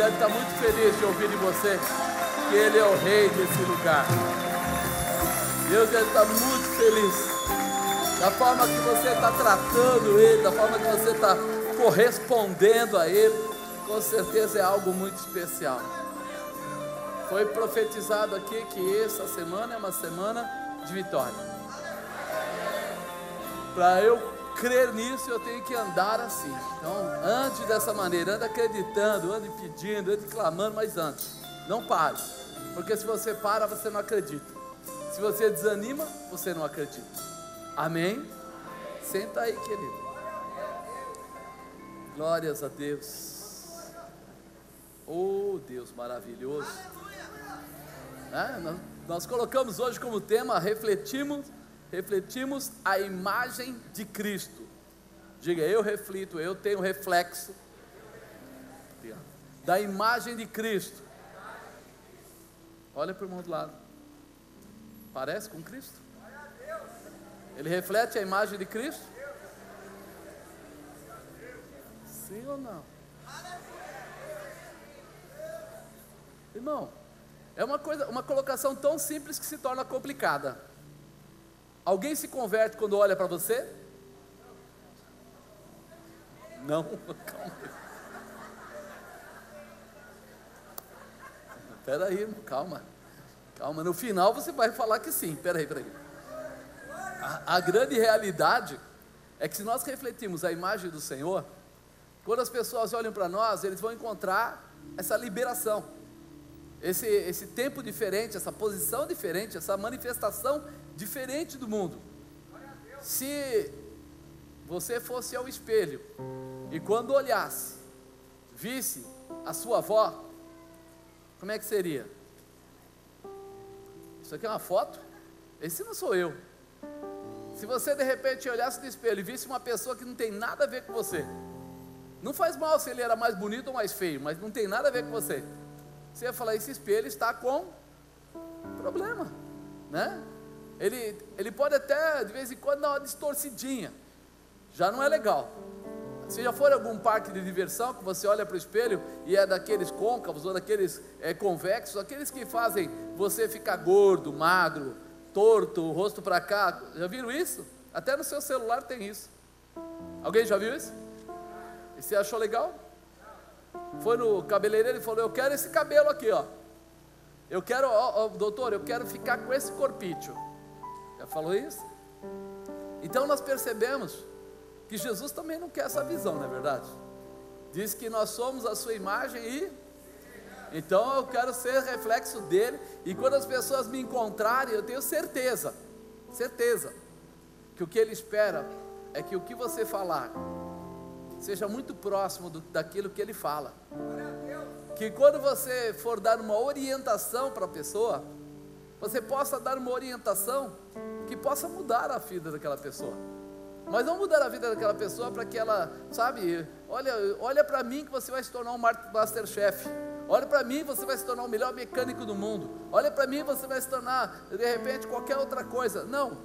deve estar muito feliz de ouvir de você que Ele é o Rei desse lugar. Deus deve estar muito feliz da forma que você está tratando Ele, da forma que você está correspondendo a Ele. Com certeza é algo muito especial. Foi profetizado aqui que essa semana é uma semana de vitória. Para eu crer nisso, eu tenho que andar assim. Então, ande dessa maneira, ande acreditando, ande pedindo, ande clamando, mas ande. Não pare, porque se você para, você não acredita. Se você desanima, você não acredita. Amém? Senta aí, querido. Glórias a Deus. Oh, Deus maravilhoso. Nós colocamos hoje como tema, refletimos a imagem de Cristo. Diga, eu reflito, eu tenho reflexo da imagem de Cristo. Olha para o irmão do lado. Parece com Cristo? Ele reflete a imagem de Cristo? Sim ou não? Irmão, é uma colocação tão simples que se torna complicada. Alguém se converte quando olha para você? Não, calma aí. Espera aí, calma. Calma, no final você vai falar que sim. Espera aí. A grande realidade é que se nós refletirmos a imagem do Senhor, quando as pessoas olham para nós, eles vão encontrar essa liberação, esse tempo diferente, essa posição diferente, essa manifestação diferente do mundo. Se você fosse ao espelho e quando olhasse, visse a sua avó, como é que seria? Isso aqui é uma foto? Esse não sou eu. Se você de repente olhasse no espelho e visse uma pessoa que não tem nada a ver com você, não faz mal se ele era mais bonito ou mais feio, mas não tem nada a ver com você, você ia falar, esse espelho está com problema, né? Ele pode até de vez em quando dar uma distorcidinha, já não é legal. Se já for algum parque de diversão que você olha para o espelho e é daqueles côncavos ou daqueles convexos, aqueles que fazem você ficar gordo, magro, torto, o rosto para cá, já viram isso? Até no seu celular tem isso. Alguém já viu isso? E você achou legal? Foi no cabeleireiro e falou, eu quero esse cabelo aqui, ó. Eu quero, doutor, eu quero ficar com esse corpício. Já falou isso? Então nós percebemos que Jesus também não quer essa visão, não é verdade? Diz que nós somos a sua imagem e... Então eu quero ser reflexo dele, e quando as pessoas me encontrarem, eu tenho certeza, que o que ele espera é que o que você falar seja muito próximo daquilo que ele fala. Que quando você for dar uma orientação para a pessoa, você possa dar uma orientação que possa mudar a vida daquela pessoa. Mas não mudar a vida daquela pessoa para que ela, sabe, olha para mim que você vai se tornar um Masterchef. Olha para mim, você vai se tornar o melhor mecânico do mundo. Olha para mim, você vai se tornar, de repente, qualquer outra coisa. Não.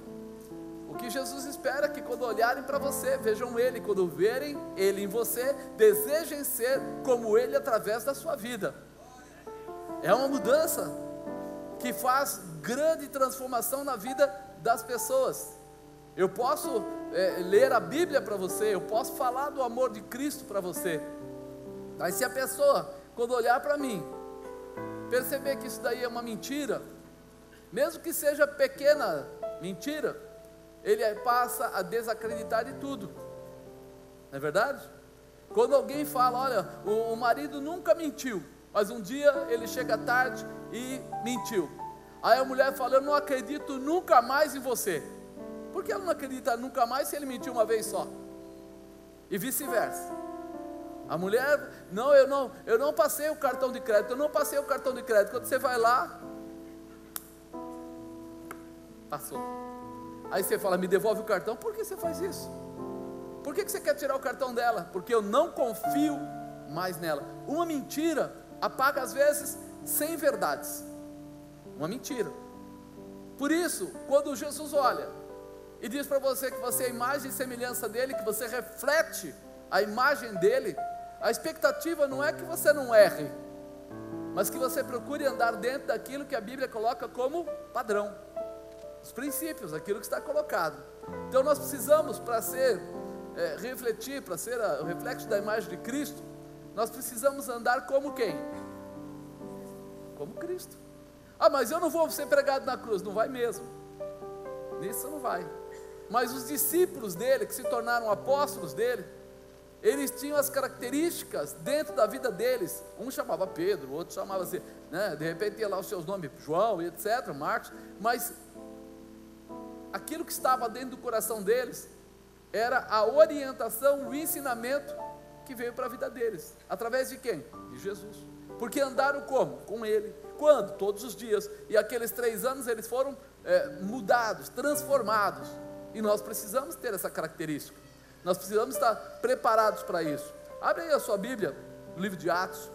O que Jesus espera é que quando olharem para você, vejam Ele. Quando verem Ele em você, desejem ser como Ele através da sua vida. É uma mudança que faz grande transformação na vida das pessoas. Eu posso ler a Bíblia para você, eu posso falar do amor de Cristo para você. Mas se a pessoa, quando olhar para mim, perceber que isso daí é uma mentira, mesmo que seja pequena mentira, ele passa a desacreditar de tudo, não é verdade? Quando alguém fala, olha, o marido nunca mentiu, mas um dia ele chega tarde e mentiu, aí a mulher fala, eu não acredito nunca mais em você. Por que ela não acredita nunca mais se ele mentiu uma vez só? E vice-versa. A mulher, não, eu não passei o cartão de crédito, Quando você vai lá, passou. Aí você fala, me devolve o cartão. Por que você faz isso? Por que você quer tirar o cartão dela? Porque eu não confio mais nela. Uma mentira apaga às vezes 100 verdades. Uma mentira. Por isso, quando Jesus olha e diz para você que você é a imagem e semelhança dele, que você reflete a imagem dele, a expectativa não é que você não erre, mas que você procure andar dentro daquilo que a Bíblia coloca como padrão, os princípios, aquilo que está colocado. Então nós precisamos, para ser refletir, para ser o reflexo da imagem de Cristo, nós precisamos andar como quem? Como Cristo. Mas eu não vou ser pregado na cruz. Não vai mesmo, nisso não vai. Mas os discípulos dele, que se tornaram apóstolos dele, eles tinham as características dentro da vida deles. Um chamava Pedro, o outro chamava assim, né? De repente tinha lá os seus nomes, João e etc, Marcos. Mas aquilo que estava dentro do coração deles era a orientação, o ensinamento que veio para a vida deles. Através de quem? De Jesus. Porque andaram como? Com ele. Quando? Todos os dias. E aqueles 3 anos eles foram mudados, transformados. E nós precisamos ter essa característica. Nós precisamos estar preparados para isso. Abre aí a sua Bíblia, no livro de Atos,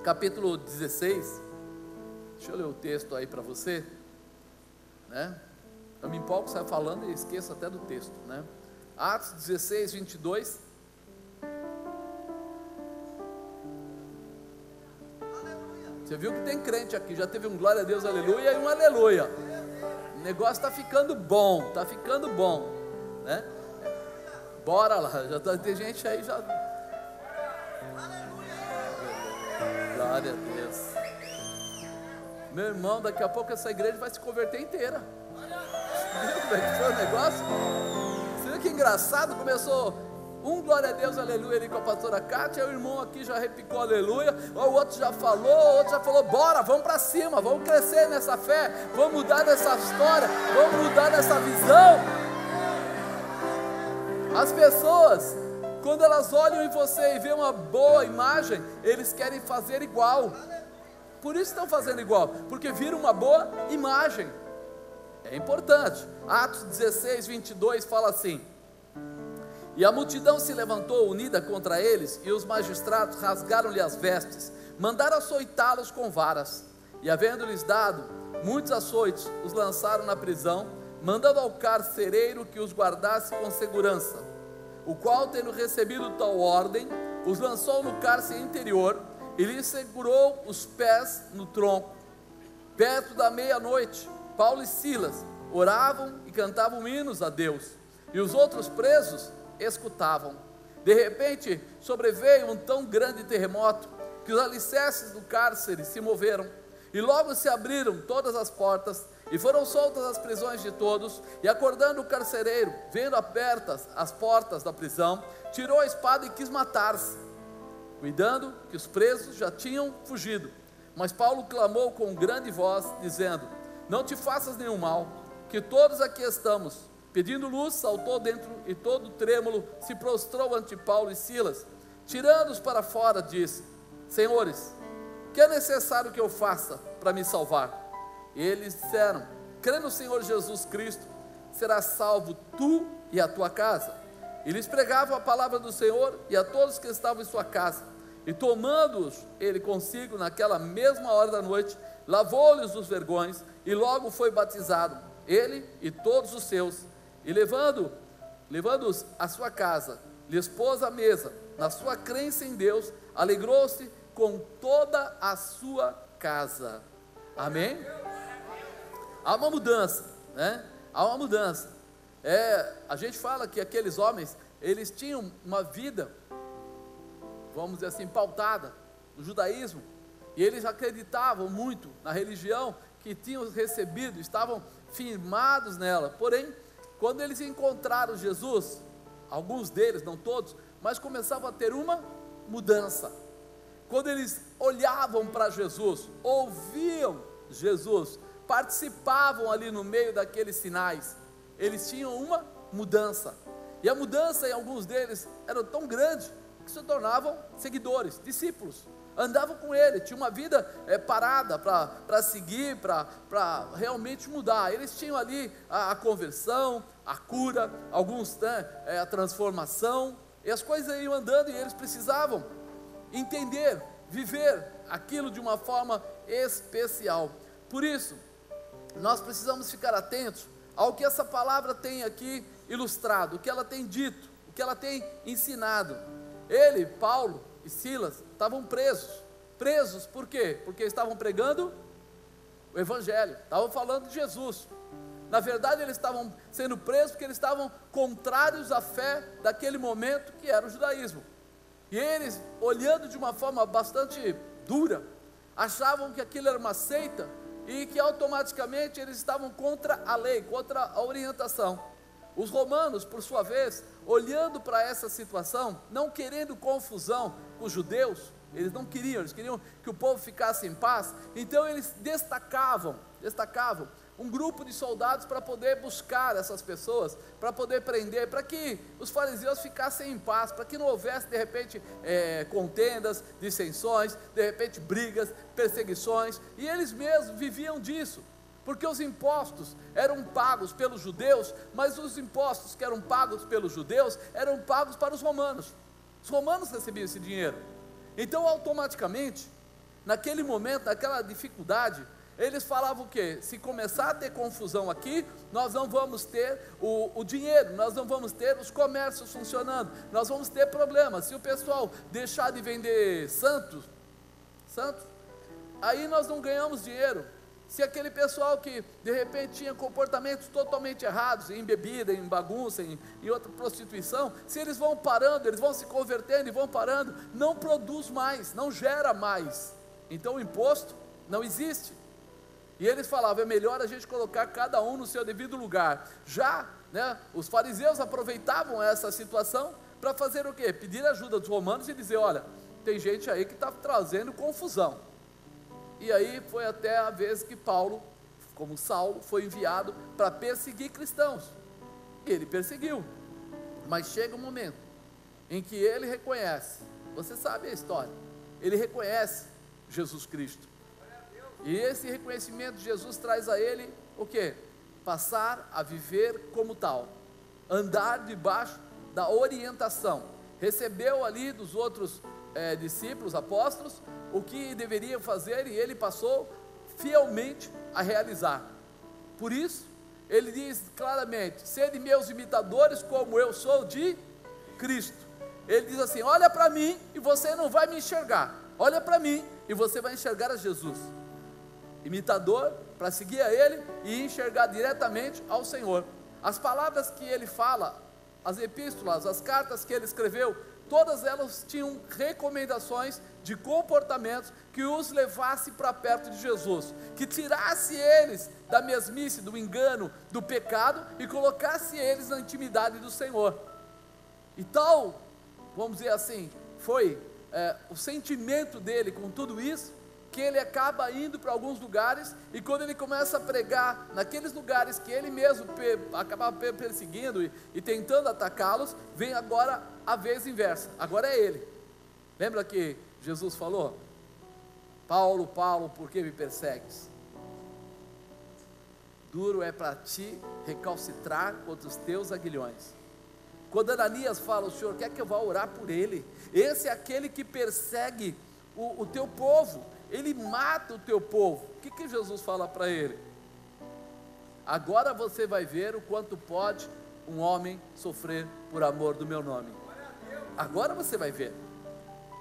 capítulo 16. Deixa eu ler o texto aí para você, né? Eu me empolgo, saio falando e esqueço até do texto, né? Atos 16, 22. Você viu que tem crente aqui, já teve um glória a Deus, aleluia, e um aleluia. O negócio está ficando bom, né? Bora lá, tem gente aí já. Glória a Deus. Meu irmão, daqui a pouco essa igreja vai se converter inteira. Viu como é que foi o negócio? Você viu que engraçado? Começou um glória a Deus, aleluia ali com a pastora Kátia, o irmão aqui já repicou aleluia, o outro já falou, bora, vamos para cima, vamos crescer nessa fé, vamos mudar nessa história, vamos mudar nessa visão. As pessoas, quando elas olham em você e veem uma boa imagem, eles querem fazer igual. Por isso estão fazendo igual, porque viram uma boa imagem. É importante. Atos 16, 22 fala assim: e a multidão se levantou unida contra eles, e os magistrados rasgaram-lhe as vestes, mandaram açoitá-los com varas, e havendo-lhes dado muitos açoites, os lançaram na prisão, mandando ao carcereiro que os guardasse com segurança, o qual, tendo recebido tal ordem, os lançou no cárcere interior, e lhes segurou os pés no tronco. Perto da meia-noite, Paulo e Silas oravam e cantavam hinos a Deus, e os outros presos escutavam. De repente sobreveio um tão grande terremoto que os alicerces do cárcere se moveram, e logo se abriram todas as portas, e foram soltas as prisões de todos. E acordando o carcereiro, vendo abertas as portas da prisão, tirou a espada e quis matar-se, cuidando que os presos já tinham fugido. Mas Paulo clamou com grande voz, dizendo: não te faças nenhum mal, que todos aqui estamos. Pedindo luz, saltou dentro e todo trêmulo se prostrou ante Paulo e Silas. Tirando-os para fora, disse: senhores, que é necessário que eu faça para me salvar? E eles disseram: crê no Senhor Jesus Cristo, serás salvo tu e a tua casa. E lhes pregavam a palavra do Senhor e a todos que estavam em sua casa. E tomando-os ele consigo naquela mesma hora da noite, lavou-lhes os vergões, e logo foi batizado, ele e todos os seus. E levando-os à sua casa, lhes pôs a mesa. Na sua crença em Deus, alegrou-se com toda a sua casa. Amém? Há uma mudança, né? Há uma mudança. A gente fala que aqueles homens, eles tinham uma vida, vamos dizer assim, pautada no judaísmo, e eles acreditavam muito na religião que tinham recebido, estavam firmados nela. Porém, quando eles encontraram Jesus, alguns deles, não todos, mas começavam a ter uma mudança. Quando eles olhavam para Jesus, ouviam Jesus, participavam ali no meio daqueles sinais, eles tinham uma mudança. E a mudança em alguns deles era tão grande que se tornavam seguidores, discípulos. Andavam com ele, tinham uma vida parada para seguir, para realmente mudar. Eles tinham ali a conversão, a cura, alguns, né, a transformação, e as coisas iam andando, e eles precisavam entender, viver aquilo de uma forma especial. Por isso, nós precisamos ficar atentos ao que essa palavra tem aqui ilustrado, o que ela tem dito, o que ela tem ensinado. Ele, Paulo e Silas estavam presos, presos, por quê? Porque estavam pregando o Evangelho, estavam falando de Jesus. Na verdade, eles estavam sendo presos porque eles estavam contrários à fé daquele momento, que era o judaísmo. E eles, olhando de uma forma bastante dura, achavam que aquilo era uma seita e que automaticamente eles estavam contra a lei, contra a orientação. Os romanos, por sua vez, olhando para essa situação, não querendo confusão com os judeus, eles queriam que o povo ficasse em paz, então eles destacavam um grupo de soldados para poder buscar essas pessoas, para poder prender, para que os fariseus ficassem em paz, para que não houvesse de repente contendas, dissensões, de repente brigas, perseguições, e eles mesmos viviam disso, porque os impostos eram pagos pelos judeus, mas os impostos que eram pagos pelos judeus, eram pagos para os romanos recebiam esse dinheiro, então automaticamente, naquele momento, naquela dificuldade, eles falavam o quê? Se começar a ter confusão aqui, nós não vamos ter o dinheiro, nós não vamos ter os comércios funcionando, nós vamos ter problemas. Se o pessoal deixar de vender santos, aí nós não ganhamos dinheiro. Se aquele pessoal que de repente tinha comportamentos totalmente errados, em bebida, em bagunça, em outra prostituição, se eles vão parando, eles vão se convertendo e vão parando, não produz mais, não gera mais. Então o imposto não existe. E eles falavam, é melhor a gente colocar cada um no seu devido lugar. Já, os fariseus aproveitavam essa situação para fazer o quê? Pedir ajuda dos romanos e dizer, olha, tem gente aí que está trazendo confusão. E aí foi até a vez que Paulo, como Saulo, foi enviado para perseguir cristãos. E ele perseguiu. Mas chega um momento em que ele reconhece, você sabe a história, ele reconhece Jesus Cristo. E esse reconhecimento de Jesus traz a ele o quê? Passar a viver como tal, andar debaixo da orientação. Recebeu ali dos outros discípulos, apóstolos, o que deveria fazer e ele passou fielmente a realizar. Por isso, ele diz claramente, sede meus imitadores como eu sou de Cristo. Ele diz assim, olha para mim e você não vai me enxergar, olha para mim e você vai enxergar a Jesus. Imitador, para seguir a ele e enxergar diretamente ao Senhor. As palavras que ele fala, as epístolas, as cartas que ele escreveu, todas elas tinham recomendações de comportamentos que os levasse para perto de Jesus, que tirasse eles da mesmice, do engano, do pecado e colocasse eles na intimidade do Senhor. E tal, vamos dizer assim, foi o sentimento dele com tudo isso, que ele acaba indo para alguns lugares, e quando ele começa a pregar naqueles lugares que ele mesmo acabava perseguindo e tentando atacá-los, vem agora a vez inversa, agora é ele. Lembra que Jesus falou, Paulo, Paulo, por que me persegues? Duro é para ti recalcitrar contra os teus aguilhões. Quando Ananias fala, o Senhor quer que eu vá orar por ele, esse é aquele que persegue o teu povo, ele mata o teu povo. O que Jesus fala para ele? Agora você vai ver o quanto pode um homem sofrer por amor do meu nome. Agora você vai ver.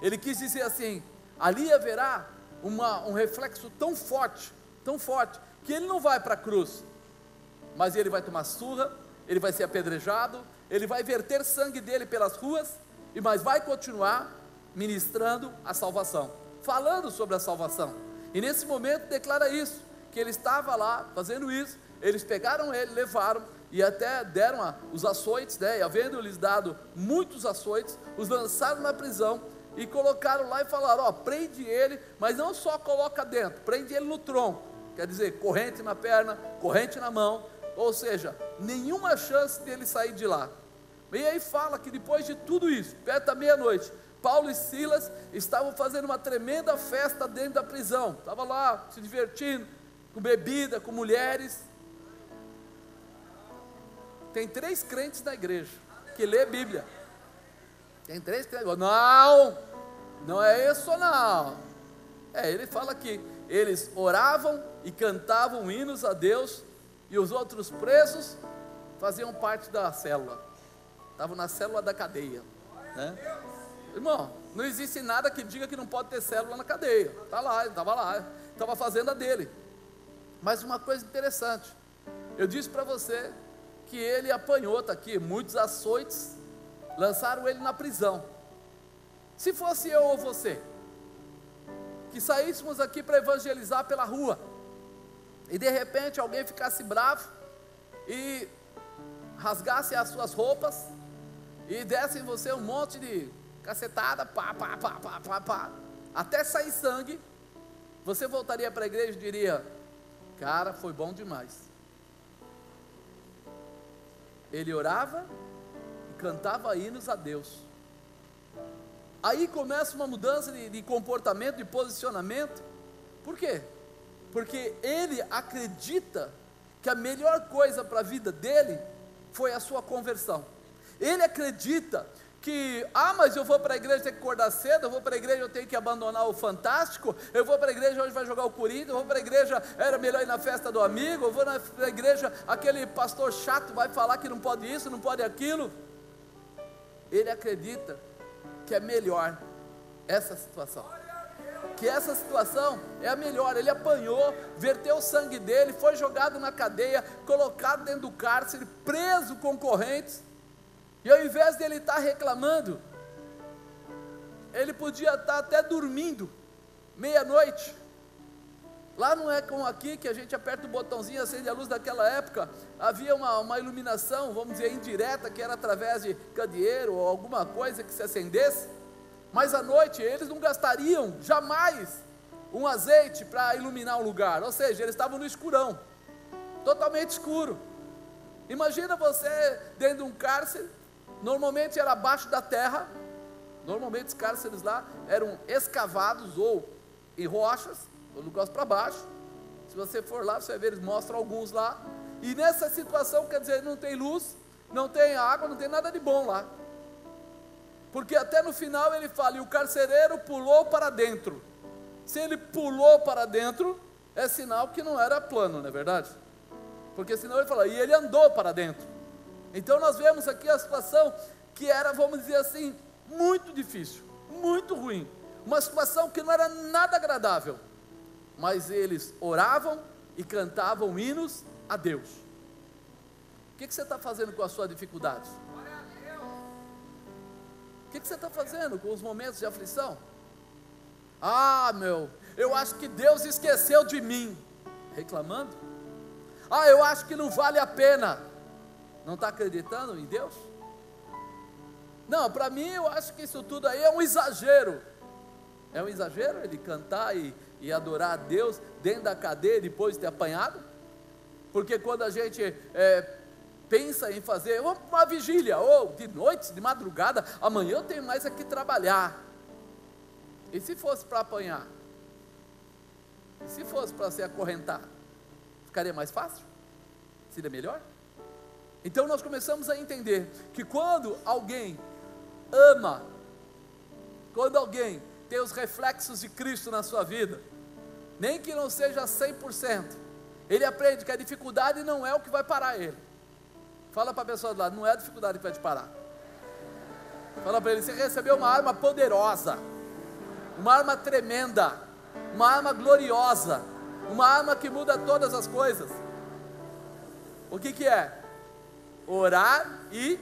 Ele quis dizer assim, ali haverá um reflexo tão forte, que ele não vai para a cruz, mas ele vai tomar surra, ele vai ser apedrejado, ele vai verter sangue dele pelas ruas, mas vai continuar ministrando a salvação, falando sobre a salvação. E nesse momento declara isso, que ele estava lá fazendo isso. Eles pegaram ele, levaram e até deram os açoites, e havendo-lhes dado muitos açoites, os lançaram na prisão e colocaram lá e falaram, prende ele, mas não só coloca dentro, prende ele no tronco, quer dizer, corrente na perna, corrente na mão, ou seja, nenhuma chance dele sair de lá. E aí fala que depois de tudo isso, perto da meia-noite, Paulo e Silas estavam fazendo uma tremenda festa dentro da prisão, estavam lá se divertindo, com bebida, com mulheres. Tem 3 crentes na igreja, que lê Bíblia, tem 3 crentes, não é isso não, ele fala que eles oravam e cantavam hinos a Deus, e os outros presos faziam parte da célula, estavam na célula da cadeia, né? Irmão, Não existe nada que diga que não pode ter célula na cadeia. Está lá, ele estava lá, estava fazendo a dele. Mas uma coisa interessante, eu disse para você que ele apanhou, está aqui, muitos açoites, lançaram ele na prisão. Se fosse eu ou você, que saíssemos aqui para evangelizar pela rua, e de repente alguém ficasse bravo, e rasgasse as suas roupas, e desse em você um monte de cacetada, pá, até sair sangue, você voltaria para a igreja e diria: cara, foi bom demais. Ele orava e cantava hinos a Deus. Aí começa uma mudança de comportamento, de posicionamento. Por quê? Porque ele acredita que a melhor coisa para a vida dele foi a sua conversão. Ele acredita que, mas eu vou para a igreja, tenho que acordar cedo, eu vou para a igreja, eu tenho que abandonar o Fantástico, eu vou para a igreja, hoje vai jogar o Corinthians, eu vou para a igreja, era melhor ir na festa do amigo, eu vou na igreja, aquele pastor chato vai falar que não pode isso, não pode aquilo. Ele acredita que é melhor essa situação, que essa situação é a melhor. Ele apanhou, verteu o sangue dele, foi jogado na cadeia, colocado dentro do cárcere, preso com correntes, e ao invés de ele estar reclamando, ele podia estar até dormindo, meia-noite. Lá não é como aqui, que a gente aperta o botãozinho e acende a luz. Daquela época, havia uma iluminação, vamos dizer, indireta, que era através de candeeiro ou alguma coisa que se acendesse. Mas à noite, eles não gastariam jamais um azeite para iluminar um lugar, ou seja, eles estavam no escurão, totalmente escuro. Imagina você dentro de um cárcere, normalmente era abaixo da terra, normalmente os cárceres lá eram escavados ou em rochas, ou lugares para baixo. Se você for lá, você vai ver, eles mostram alguns lá, e nessa situação, quer dizer, não tem luz, não tem água, não tem nada de bom lá, porque até no final ele fala: e o carcereiro pulou para dentro. Se ele pulou para dentro, é sinal que não era plano, não é verdade? Porque senão ele fala: e ele andou para dentro. Então nós vemos aqui a situação que era, vamos dizer assim, muito difícil, muito ruim, uma situação que não era nada agradável, mas eles oravam e cantavam hinos a Deus. O que você está fazendo com a sua dificuldade? O que você está fazendo com os momentos de aflição? Eu acho que Deus esqueceu de mim, reclamando. Eu acho que não vale a pena. Não está acreditando em Deus? Não, para mim eu acho que isso tudo aí é um exagero. É um exagero ele cantar e adorar a Deus dentro da cadeia depois de ter apanhado? Porque quando a gente pensa em fazer uma vigília, ou de noite, de madrugada, amanhã eu tenho mais aqui trabalhar. E se fosse para apanhar? E se fosse para ser acorrentado? Ficaria mais fácil? Seria melhor? Então nós começamos a entender que quando alguém ama, quando alguém tem os reflexos de Cristo na sua vida, nem que não seja 100%, ele aprende que a dificuldade não é o que vai parar ele. Fala para a pessoa do lado: não é a dificuldade que vai te parar. Fala para ele: você recebeu uma arma poderosa, uma arma tremenda, uma arma gloriosa, uma arma que muda todas as coisas. O que é? Orar e...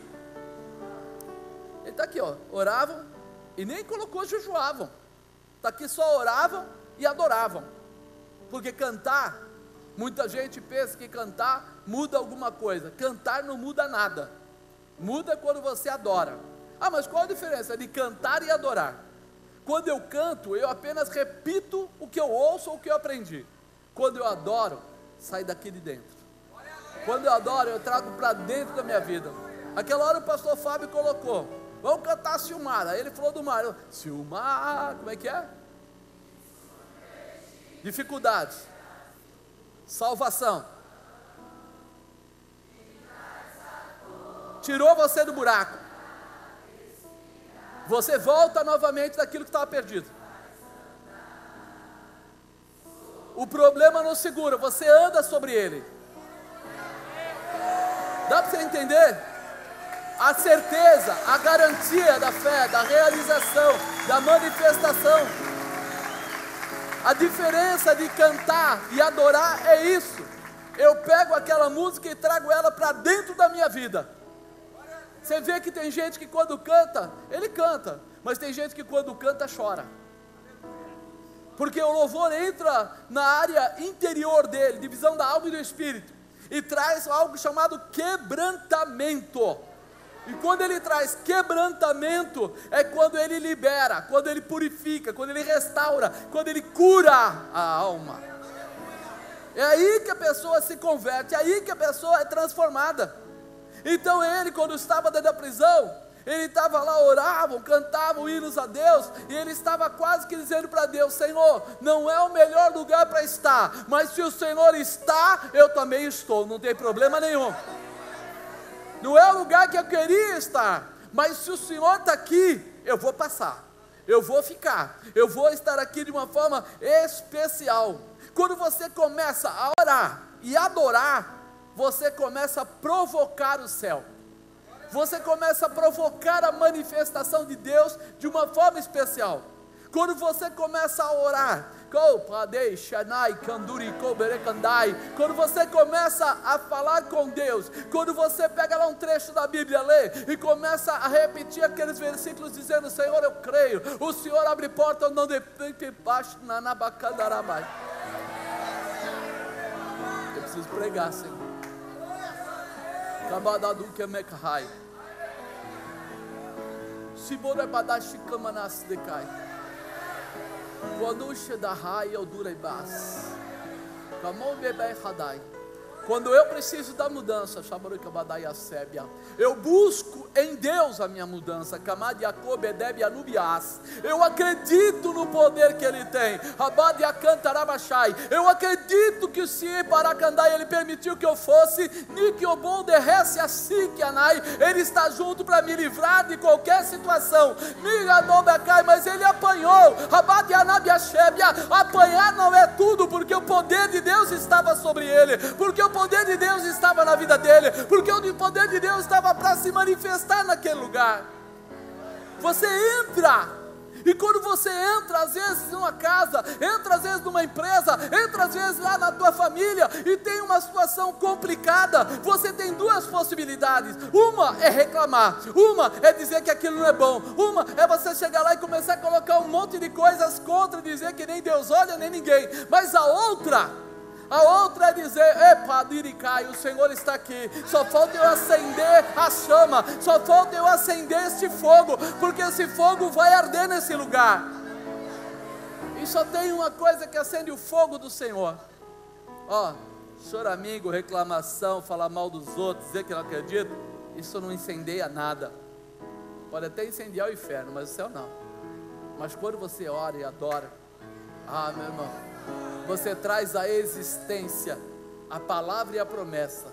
Ele está aqui, oravam e nem colocou jejuavam. Está aqui, só oravam e adoravam. Porque cantar, muita gente pensa que cantar muda alguma coisa. Cantar não muda nada. Muda quando você adora. Mas qual a diferença de cantar e adorar? Quando eu canto, eu apenas repito o que eu ouço ou o que eu aprendi. Quando eu adoro, sai daqui de dentro. Quando eu adoro, eu trago para dentro da minha vida. Aquela hora o pastor Fábio colocou: vamos cantar Silmar. Aí ele falou do mar. Silmar, como é que é? Dificuldades, salvação, tirou você do buraco, você volta novamente daquilo que estava perdido. O problema não segura, você anda sobre ele. Dá para você entender? a certeza, a garantia da fé, da realização, da manifestação. A diferença de cantar e adorar é isso. Eu pego aquela música e trago ela para dentro da minha vida. Você vê que tem gente que quando canta, ele canta, mas tem gente que quando canta chora. Porque o louvor entra na área interior dele, divisão da alma e do espírito, e traz algo chamado quebrantamento. E quando ele traz quebrantamento, é quando ele libera, quando ele purifica, quando ele restaura, quando ele cura a alma. É aí que a pessoa se converte, é aí que a pessoa é transformada. Então ele, quando estava dentro da prisão, ele estava lá, oravam, cantavam hinos a Deus, e ele estava quase que dizendo para Deus: Senhor, não é o melhor lugar para estar, mas se o Senhor está, eu também estou, não tem problema nenhum. Não é o lugar que eu queria estar, mas se o Senhor está aqui, eu vou passar, eu vou ficar, eu vou estar aqui de uma forma especial. Quando você começa a orar e adorar, você começa a provocar o céu. Você começa a provocar a manifestação de Deus de uma forma especial. Quando você começa a orar, quando você começa a falar com Deus, quando você pega lá um trecho da Bíblia, lê e começa a repetir aqueles versículos dizendo: Senhor, eu creio, o Senhor abre porta, não depende baixo na nabacandarabai. Eu preciso pregar, Senhor. Kabadadu kemekahai. Sibore badashi kamanas dekai. Quando Shedahai eu durei bas. Kamon bebei hadai. Quando eu preciso da mudança, eu busco em Deus a minha mudança. Eu acredito no poder que Ele tem. Eu acredito que o Senhor Paracandai, Ele permitiu que eu fosse. Ele está junto para me livrar de qualquer situação. Mas Ele apanhou. Apanhar não é tudo, porque o poder de Deus estava sobre Ele. Porque o poder de Deus estava na vida dele, porque o poder de Deus estava para se manifestar naquele lugar. Você entra, e quando você entra, às vezes numa casa, entra às vezes numa empresa, entra às vezes lá na tua família, e tem uma situação complicada, você tem duas possibilidades. Uma é reclamar, uma é dizer que aquilo não é bom, uma é você chegar lá e começar a colocar um monte de coisas contra, dizer que nem Deus olha, nem ninguém. Mas a outra é dizer: Epadiricai, o Senhor está aqui, só falta eu acender a chama, só falta eu acender este fogo, porque esse fogo vai arder nesse lugar. E só tem uma coisa que acende o fogo do Senhor. Choramingo, reclamação, falar mal dos outros, dizer que não acredita, isso não incendeia nada. Pode até incendiar o inferno, mas o céu não. Mas quando você ora e adora, meu irmão, você traz à existência a palavra e a promessa,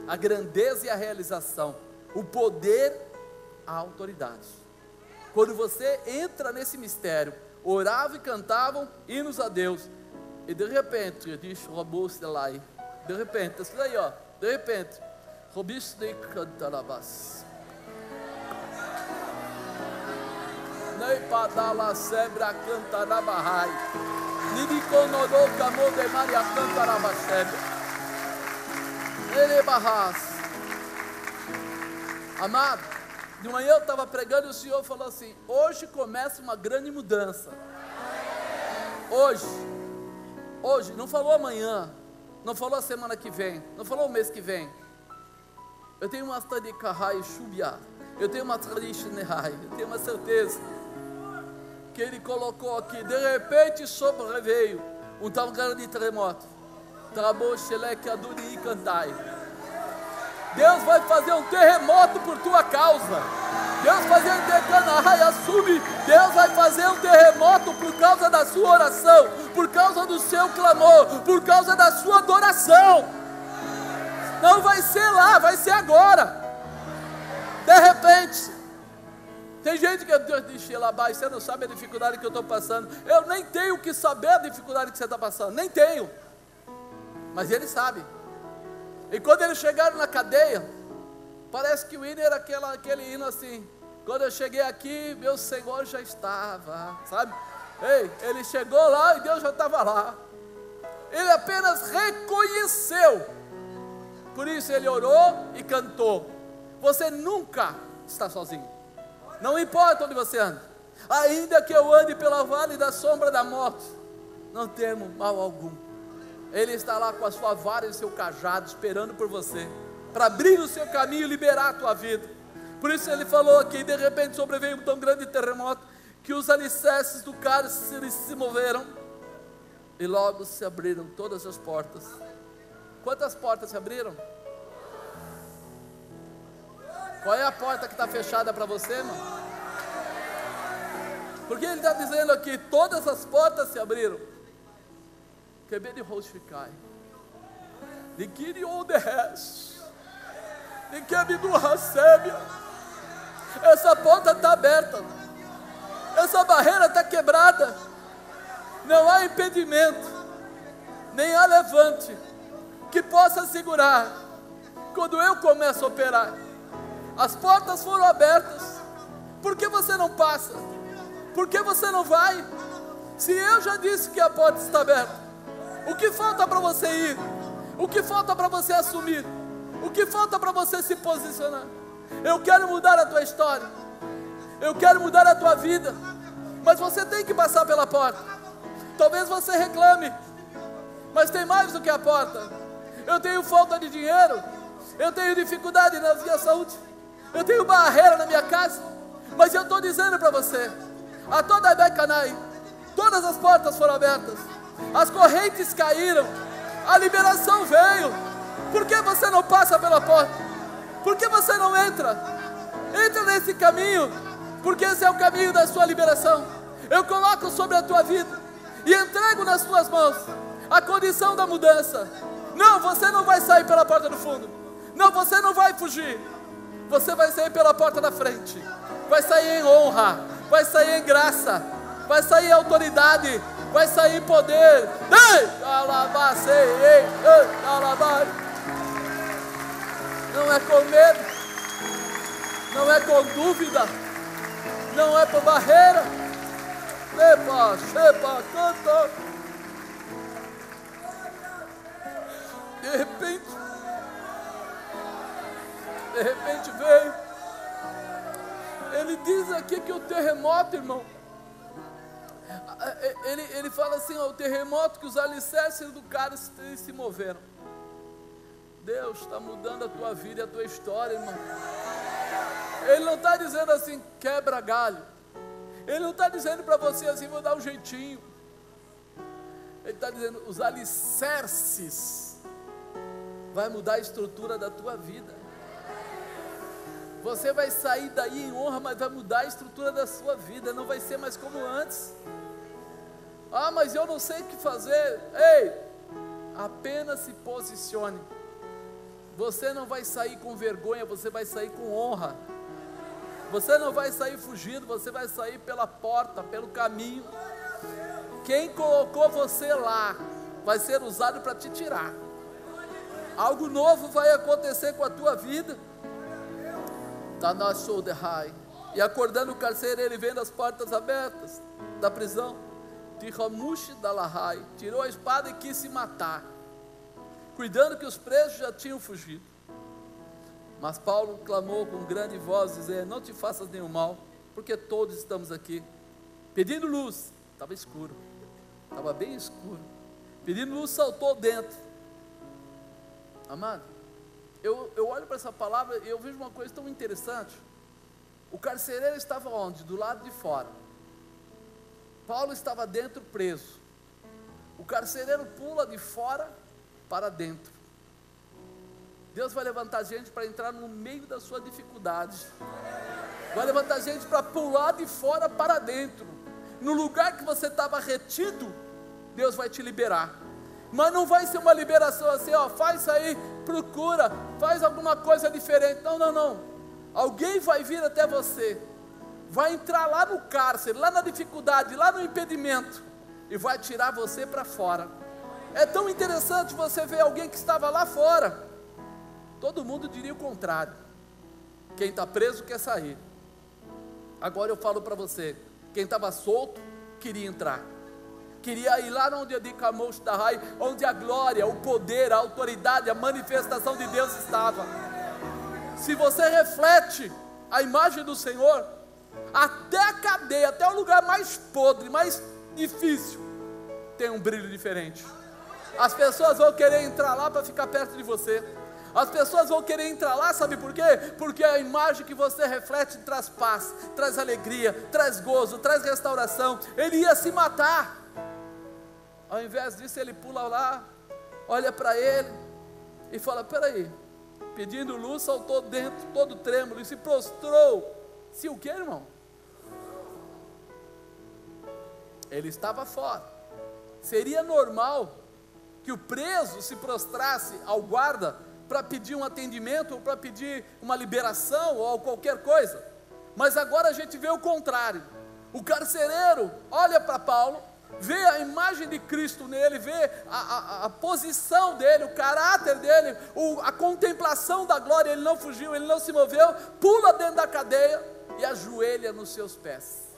a grandeza e a realização, o poder, a autoridade. Quando você entra nesse mistério, oravam e cantavam hinos a Deus, e de repente, diz Robus de lá, de repente, isso daí, de repente, Robus de cantarabas. Nei padala sebra cantarabahai. Amado, de manhã eu estava pregando e o Senhor falou assim: hoje começa uma grande mudança. Hoje, não falou amanhã, não falou a semana que vem, não falou o mês que vem. Eu tenho uma tadikahai shubia, eu tenho uma tradishinehai, eu tenho uma certeza que Ele colocou aqui. De repente sobreveio um tal grande terremoto. Deus vai fazer um terremoto por tua causa. Deus vai fazer um terremoto por causa da sua oração, por causa do seu clamor, por causa da sua adoração. Não vai ser lá, vai ser agora. De repente. Tem gente que diz: você não sabe a dificuldade que eu estou passando. Eu nem tenho que saber a dificuldade que você está passando, nem tenho. Mas Ele sabe. E quando eles chegaram na cadeia, Parece que o hino era aquele hino assim: quando eu cheguei aqui, meu Senhor já estava, sabe? Ei, ele chegou lá e Deus já estava lá. Ele apenas reconheceu. Por isso ele orou e cantou. Você nunca está sozinho. Não importa onde você anda. Ainda que eu ande pela vale da sombra da morte, não temo mal algum. Ele está lá com a sua vara e o seu cajado, esperando por você, para abrir o seu caminho e liberar a tua vida. Por isso ele falou aqui: de repente sobreveio um tão grande terremoto, que os alicerces do cárcere se moveram, e logo se abriram todas as portas. Quantas portas se abriram? Qual é a porta que está fechada para você, irmão? Porque ele está dizendo aqui: todas as portas se abriram. Quebede Roshicai, de Kirion de Res, de Kebidu Hasebia. Essa porta está aberta, essa barreira está quebrada. Não há impedimento, nem há levante que possa segurar. Quando eu começo a operar, as portas foram abertas. Por que você não passa? Por que você não vai? Se eu já disse que a porta está aberta, o que falta para você ir? O que falta para você assumir? O que falta para você se posicionar? Eu quero mudar a tua história, eu quero mudar a tua vida, mas você tem que passar pela porta. Talvez você reclame, mas tem mais do que a porta. Eu tenho falta de dinheiro, eu tenho dificuldade na minha saúde, eu tenho barreira na minha casa, mas eu estou dizendo para você: a toda a Becanai, todas as portas foram abertas, as correntes caíram, a liberação veio. Por que você não passa pela porta? Por que você não entra? Entra nesse caminho, porque esse é o caminho da sua liberação. Eu coloco sobre a tua vida e entrego nas tuas mãos a condição da mudança. Não, você não vai sair pela porta do fundo. Não, você não vai fugir. Você vai sair pela porta da frente. Vai sair em honra, vai sair em graça, vai sair em autoridade, vai sair em poder. Ei, alabacei, ei, alabacei. Não é com medo, não é com dúvida, não é por barreira. Epa, chepa, canta. De repente veio. Ele diz aqui que o terremoto, irmão, ele fala assim: ó, o terremoto, que os alicerces do cálice se moveram. Deus está mudando a tua vida e a tua história, irmão. Ele não está dizendo assim: quebra galho. Ele não está dizendo para você assim: vou dar um jeitinho. Ele está dizendo: os alicerces vai mudar a estrutura da tua vida. Você vai sair daí em honra, mas vai mudar a estrutura da sua vida. Não vai ser mais como antes. Ah, mas eu não sei o que fazer. Ei, apenas se posicione. Você não vai sair com vergonha, você vai sair com honra. Você não vai sair fugindo, você vai sair pela porta, pelo caminho. Quem colocou você lá vai ser usado para te tirar. Algo novo vai acontecer com a tua vida. E acordando o carcereiro, ele vendo as portas abertas da prisão, tirou a espada e quis se matar, cuidando que os presos já tinham fugido. Mas Paulo clamou com grande voz, dizendo: não te faças nenhum mal, porque todos estamos aqui. Pedindo luz, estava escuro, estava bem escuro. Pedindo luz, saltou dentro. Amado, eu olho para essa palavra e eu vejo uma coisa tão interessante. O carcereiro estava onde? Do lado de fora. Paulo estava dentro, preso. O carcereiro pula de fora para dentro. Deus vai levantar gente para entrar no meio da sua dificuldade. Vai levantar gente para pular de fora para dentro. No lugar que você estava retido, Deus vai te liberar. Mas não vai ser uma liberação assim: ó, faz isso aí, procura, faz alguma coisa diferente. Não, não, não. Alguém vai vir até você, vai entrar lá no cárcere, lá na dificuldade, lá no impedimento, e vai tirar você para fora. É tão interessante você ver alguém que estava lá fora. Todo mundo diria o contrário. Quem está preso quer sair. Agora eu falo para você, quem estava solto queria entrar. Queria ir lá onde onde a glória, o poder, a autoridade, a manifestação de Deus estava. Se você reflete a imagem do Senhor, até a cadeia, até o lugar mais podre, mais difícil, tem um brilho diferente. As pessoas vão querer entrar lá para ficar perto de você. As pessoas vão querer entrar lá, sabe por quê? Porque a imagem que você reflete traz paz, traz alegria, traz gozo, traz restauração. Ele ia se matar. Ao invés disso, ele pula lá, olha para ele e fala: peraí, pedindo luz, saltou dentro, todo trêmulo, e se prostrou. Se o que, irmão? Ele estava fora. Seria normal que o preso se prostrasse ao guarda para pedir um atendimento, ou para pedir uma liberação, ou qualquer coisa. Mas agora a gente vê o contrário. O carcereiro olha para Paulo, vê a imagem de Cristo nele, vê a posição dele, o caráter dele, a contemplação da glória. Ele não fugiu, ele não se moveu, pula dentro da cadeia e ajoelha nos seus pés.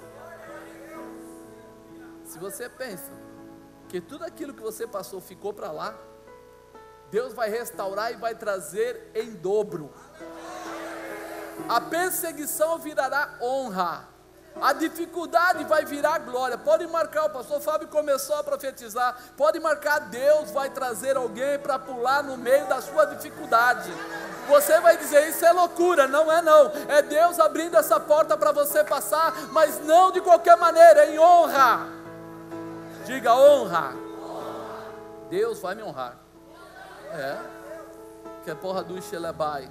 Se você pensa que tudo aquilo que você passou ficou para lá, Deus vai restaurar e vai trazer em dobro. A perseguição virará honra, a dificuldade vai virar glória. Pode marcar, o pastor Fábio começou a profetizar, pode marcar, Deus vai trazer alguém para pular no meio da sua dificuldade. Você vai dizer: isso é loucura. Não é não, é Deus abrindo essa porta para você passar, mas não de qualquer maneira, em honra. Diga: honra. Deus vai me honrar. Que é porra do Xelebai.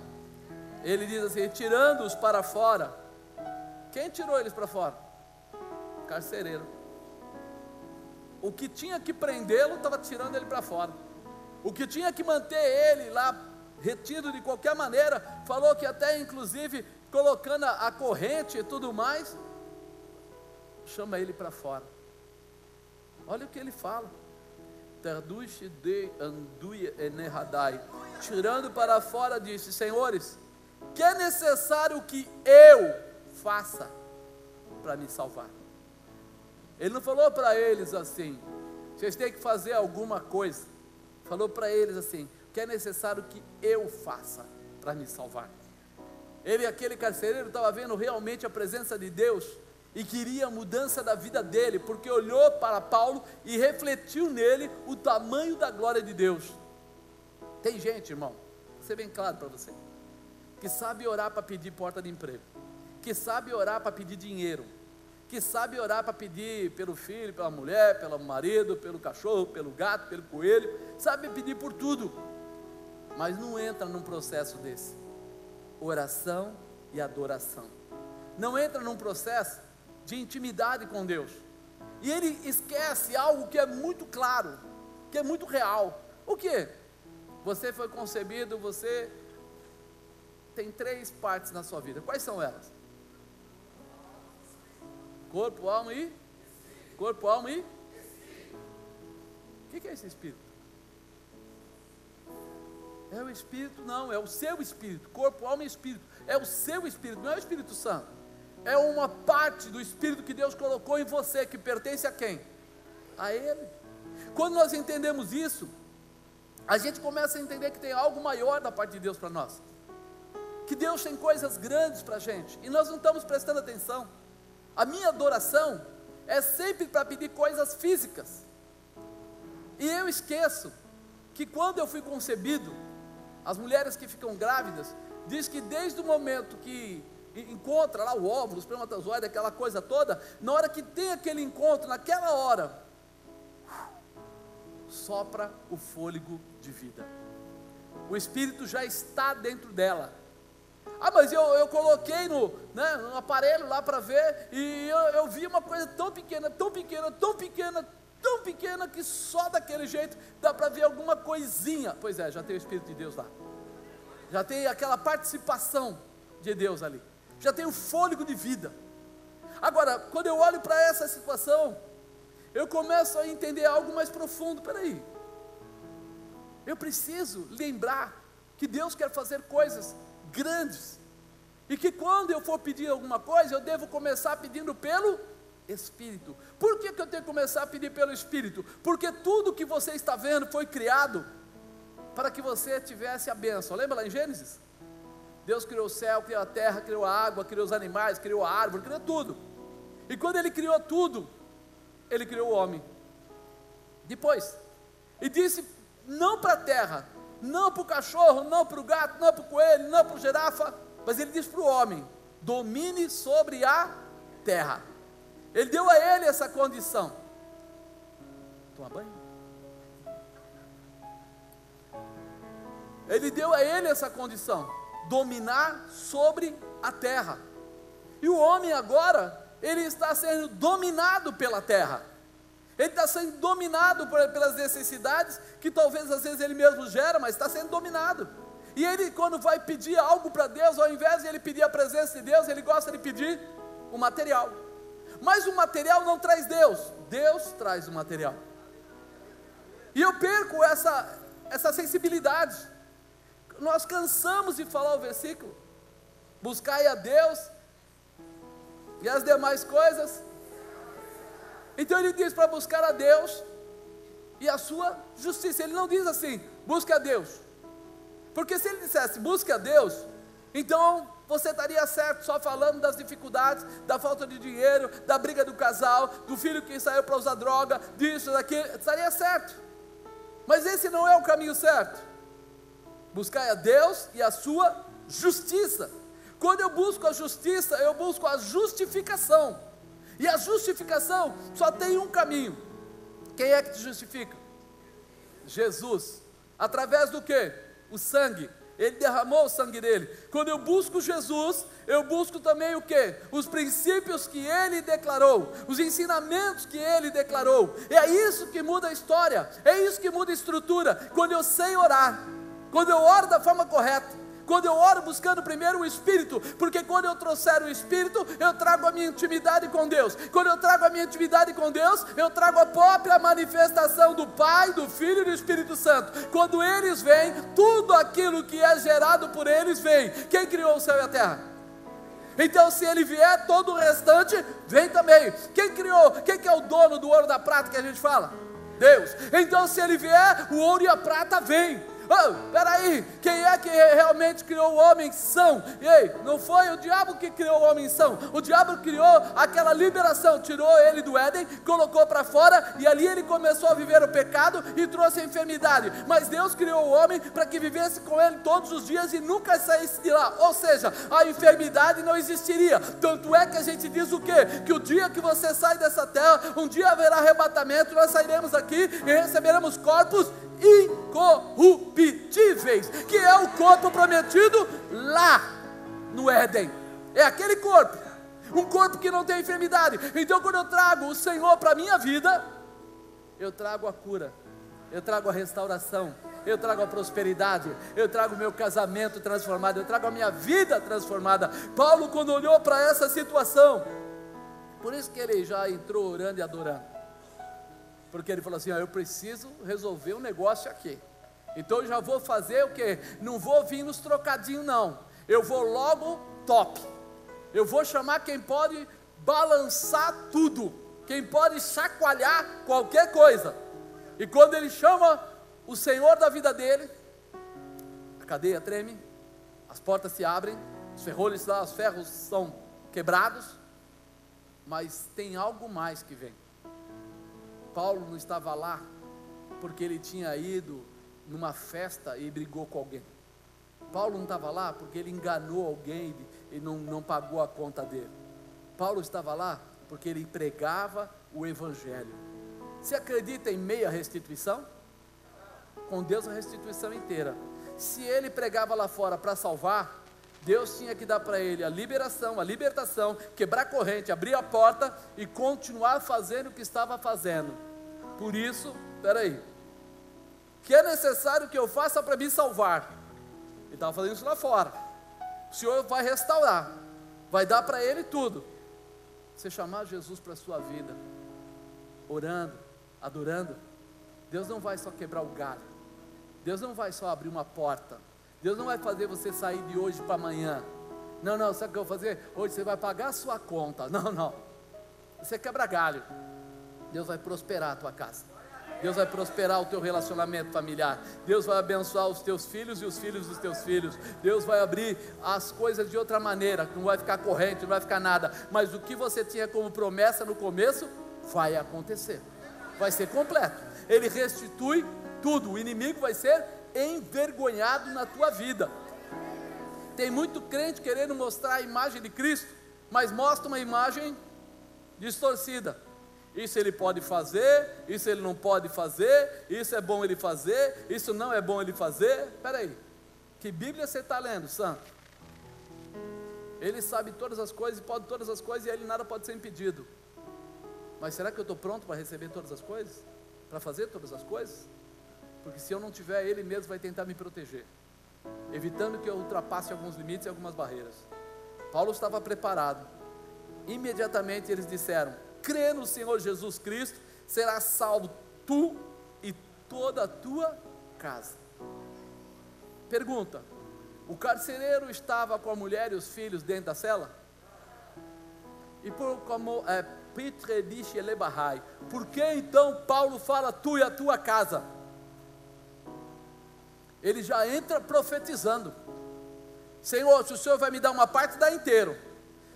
Ele diz assim: tirando-os para fora. Quem tirou eles para fora? Carcereiro. O que tinha que prendê-lo estava tirando ele para fora. O que tinha que manter ele lá retido de qualquer maneira, falou que até inclusive colocando a corrente e tudo mais, chama ele para fora. Olha o que ele fala: tirando para fora, disse: senhores, que é necessário que eu faça para me salvar? Ele não falou para eles assim: vocês têm que fazer alguma coisa. Falou para eles assim: que é necessário que eu faça para me salvar. Ele, aquele carcereiro, estava vendo realmente a presença de Deus e queria a mudança da vida dele, porque olhou para Paulo e refletiu nele o tamanho da glória de Deus. Tem gente, irmão, vou ser bem claro para você, que sabe orar para pedir porta de emprego, que sabe orar para pedir dinheiro, que sabe orar para pedir pelo filho, pela mulher, pelo marido, pelo cachorro, pelo gato, pelo coelho, sabe pedir por tudo, mas não entra num processo desse, oração e adoração, não entra num processo de intimidade com Deus, e ele esquece algo que é muito claro, que é muito real. O que? Você foi concebido, você tem 3 partes na sua vida. Quais são elas? Corpo, alma e? Corpo, alma e? O que é esse espírito? É o espírito? Não, é o seu espírito. Corpo, alma e espírito. É o seu espírito, não é o Espírito Santo. É uma parte do espírito que Deus colocou em você, que pertence a quem? A Ele. Quando nós entendemos isso, a gente começa a entender que tem algo maior da parte de Deus para nós, que Deus tem coisas grandes para a gente, e nós não estamos prestando atenção. A minha adoração é sempre para pedir coisas físicas, e eu esqueço que quando eu fui concebido, as mulheres que ficam grávidas, diz que desde o momento que encontra lá o óvulo, o espermatozoide, aquela coisa toda, na hora que tem aquele encontro, naquela hora, sopra o fôlego de vida, o Espírito já está dentro dela. Mas eu coloquei no aparelho lá para ver, e eu vi uma coisa tão pequena, tão pequena, tão pequena, tão pequena, que só daquele jeito dá para ver alguma coisinha. Pois é, já tem o Espírito de Deus lá, já tem aquela participação de Deus ali, já tem o fôlego de vida. Agora, quando eu olho para essa situação, eu começo a entender algo mais profundo. Peraí, eu preciso lembrar que Deus quer fazer coisas grandes, E que quando eu for pedir alguma coisa, eu devo começar pedindo pelo Espírito. Por que eu tenho que começar a pedir pelo Espírito? Porque tudo que você está vendo foi criado para que você tivesse a bênção. Lembra lá em Gênesis? Deus criou o céu, criou a terra, criou a água, criou os animais, criou a árvore, criou tudo. E quando Ele criou tudo, Ele criou o homem. Depois, e disse, não para a terra, não para o cachorro, não para o gato, não para o coelho, não para o girafa, mas Ele disse para o homem, domine sobre a terra. Ele deu a ele essa condição. Toma banho. Ele deu a ele essa condição, dominar sobre a terra. E o homem agora, ele está sendo dominado pela terra. Ele está sendo dominado pelas necessidades que talvez às vezes ele mesmo gera, mas está sendo dominado. E ele, quando vai pedir algo para Deus, ao invés de ele pedir a presença de Deus, ele gosta de pedir o material. Mas o material não traz Deus, Deus traz o material. E eu perco essa sensibilidade. Nós cansamos de falar o versículo, buscai a Deus e as demais coisas. Então ele diz para buscar a Deus e a sua justiça. Ele não diz assim, busque a Deus, porque se ele dissesse busque a Deus, então você estaria certo só falando das dificuldades, da falta de dinheiro, da briga do casal, do filho que saiu para usar droga, disso, daquilo, estaria certo. Mas esse não é o caminho certo. Buscai a Deus e a sua justiça. Quando eu busco a justiça, eu busco a justificação. E a justificação só tem um caminho. Quem é que te justifica? Jesus. Através do quê? O sangue. Ele derramou o sangue dele. Quando eu busco Jesus, eu busco também o quê? Os princípios que ele declarou, os ensinamentos que ele declarou. É isso que muda a história, é isso que muda a estrutura. Quando eu sei orar, quando eu oro da forma correta, quando eu oro buscando primeiro o Espírito, porque quando eu trouxer o Espírito, eu trago a minha intimidade com Deus. Quando eu trago a minha intimidade com Deus, eu trago a própria manifestação do Pai, do Filho e do Espírito Santo. Quando eles vêm, tudo aquilo que é gerado por eles vem. Quem criou o céu e a terra? Então se ele vier, todo o restante vem também. Quem criou? Quem que é o dono do ouro e da prata que a gente fala? Deus. Então se ele vier, o ouro e a prata vem. Oh, peraí, quem é que realmente criou o homem são? Ei, não foi o diabo que criou o homem são. O diabo criou aquela liberação, tirou ele do Éden, colocou para fora, e ali ele começou a viver o pecado e trouxe a enfermidade. Mas Deus criou o homem para que vivesse com ele todos os dias e nunca saísse de lá. Ou seja, a enfermidade não existiria. Tanto é que a gente diz o quê? Que o dia que você sai dessa terra, um dia haverá arrebatamento, nós sairemos aqui e receberemos corpos incorruptíveis, que é o corpo prometido lá no Éden. É aquele corpo, um corpo que não tem enfermidade. Então quando eu trago o Senhor para a minha vida, eu trago a cura, eu trago a restauração, eu trago a prosperidade, eu trago o meu casamento transformado, eu trago a minha vida transformada. Paulo, quando olhou para essa situação, por isso que ele já entrou orando e adorando, porque ele falou assim, eu preciso resolver um negócio aqui. Então eu já vou fazer o quê? Não vou vir nos trocadinhos não, eu vou logo top. Eu vou chamar quem pode balançar tudo, quem pode chacoalhar qualquer coisa. E quando ele chama o Senhor da vida dele, a cadeia treme, as portas se abrem, os ferrolhos lá, os ferros são quebrados, mas tem algo mais que vem. Paulo não estava lá porque ele tinha ido numa festa e brigou com alguém. Paulo não estava lá porque ele enganou alguém e não pagou a conta dele. Paulo estava lá porque ele pregava o Evangelho. Você acredita em meia restituição? Com Deus a restituição inteira. Se ele pregava lá fora para salvar, Deus tinha que dar para ele a liberação, a libertação, quebrar a corrente, abrir a porta e continuar fazendo o que estava fazendo. Por isso, peraí, que é necessário que eu faça para me salvar? Ele estava fazendo isso lá fora. O Senhor vai restaurar, vai dar para ele tudo. Você chamar Jesus para a sua vida, orando, adorando, Deus não vai só quebrar o galho, Deus não vai só abrir uma porta, Deus não vai fazer você sair de hoje para amanhã. Não, sabe o que eu vou fazer? Hoje você vai pagar a sua conta. Não. Isso é quebra galho. Deus vai prosperar a tua casa. Deus vai prosperar o teu relacionamento familiar. Deus vai abençoar os teus filhos e os filhos dos teus filhos. Deus vai abrir as coisas de outra maneira. Não vai ficar corrente, não vai ficar nada. Mas o que você tinha como promessa no começo, vai acontecer. Vai ser completo. Ele restitui tudo. O inimigo vai ser envergonhado na tua vida. Tem muito crente querendo mostrar a imagem de Cristo, mas mostra uma imagem distorcida. Isso ele pode fazer, isso ele não pode fazer, isso é bom ele fazer, isso não é bom ele fazer. Espera aí, que Bíblia você está lendo, santo? Ele sabe todas as coisas, pode todas as coisas, e a ele nada pode ser impedido. Mas será que eu estou pronto para receber todas as coisas? Para fazer todas as coisas? Porque se eu não tiver, ele mesmo vai tentar me proteger, evitando que eu ultrapasse alguns limites e algumas barreiras. Paulo estava preparado. Imediatamente eles disseram: crê no Senhor Jesus Cristo, serás salvo tu e toda a tua casa. Pergunta: o carcereiro estava com a mulher e os filhos dentro da cela? E por que então Paulo fala tu e a tua casa? Ele já entra profetizando: Senhor, se o Senhor vai me dar uma parte, dá inteiro.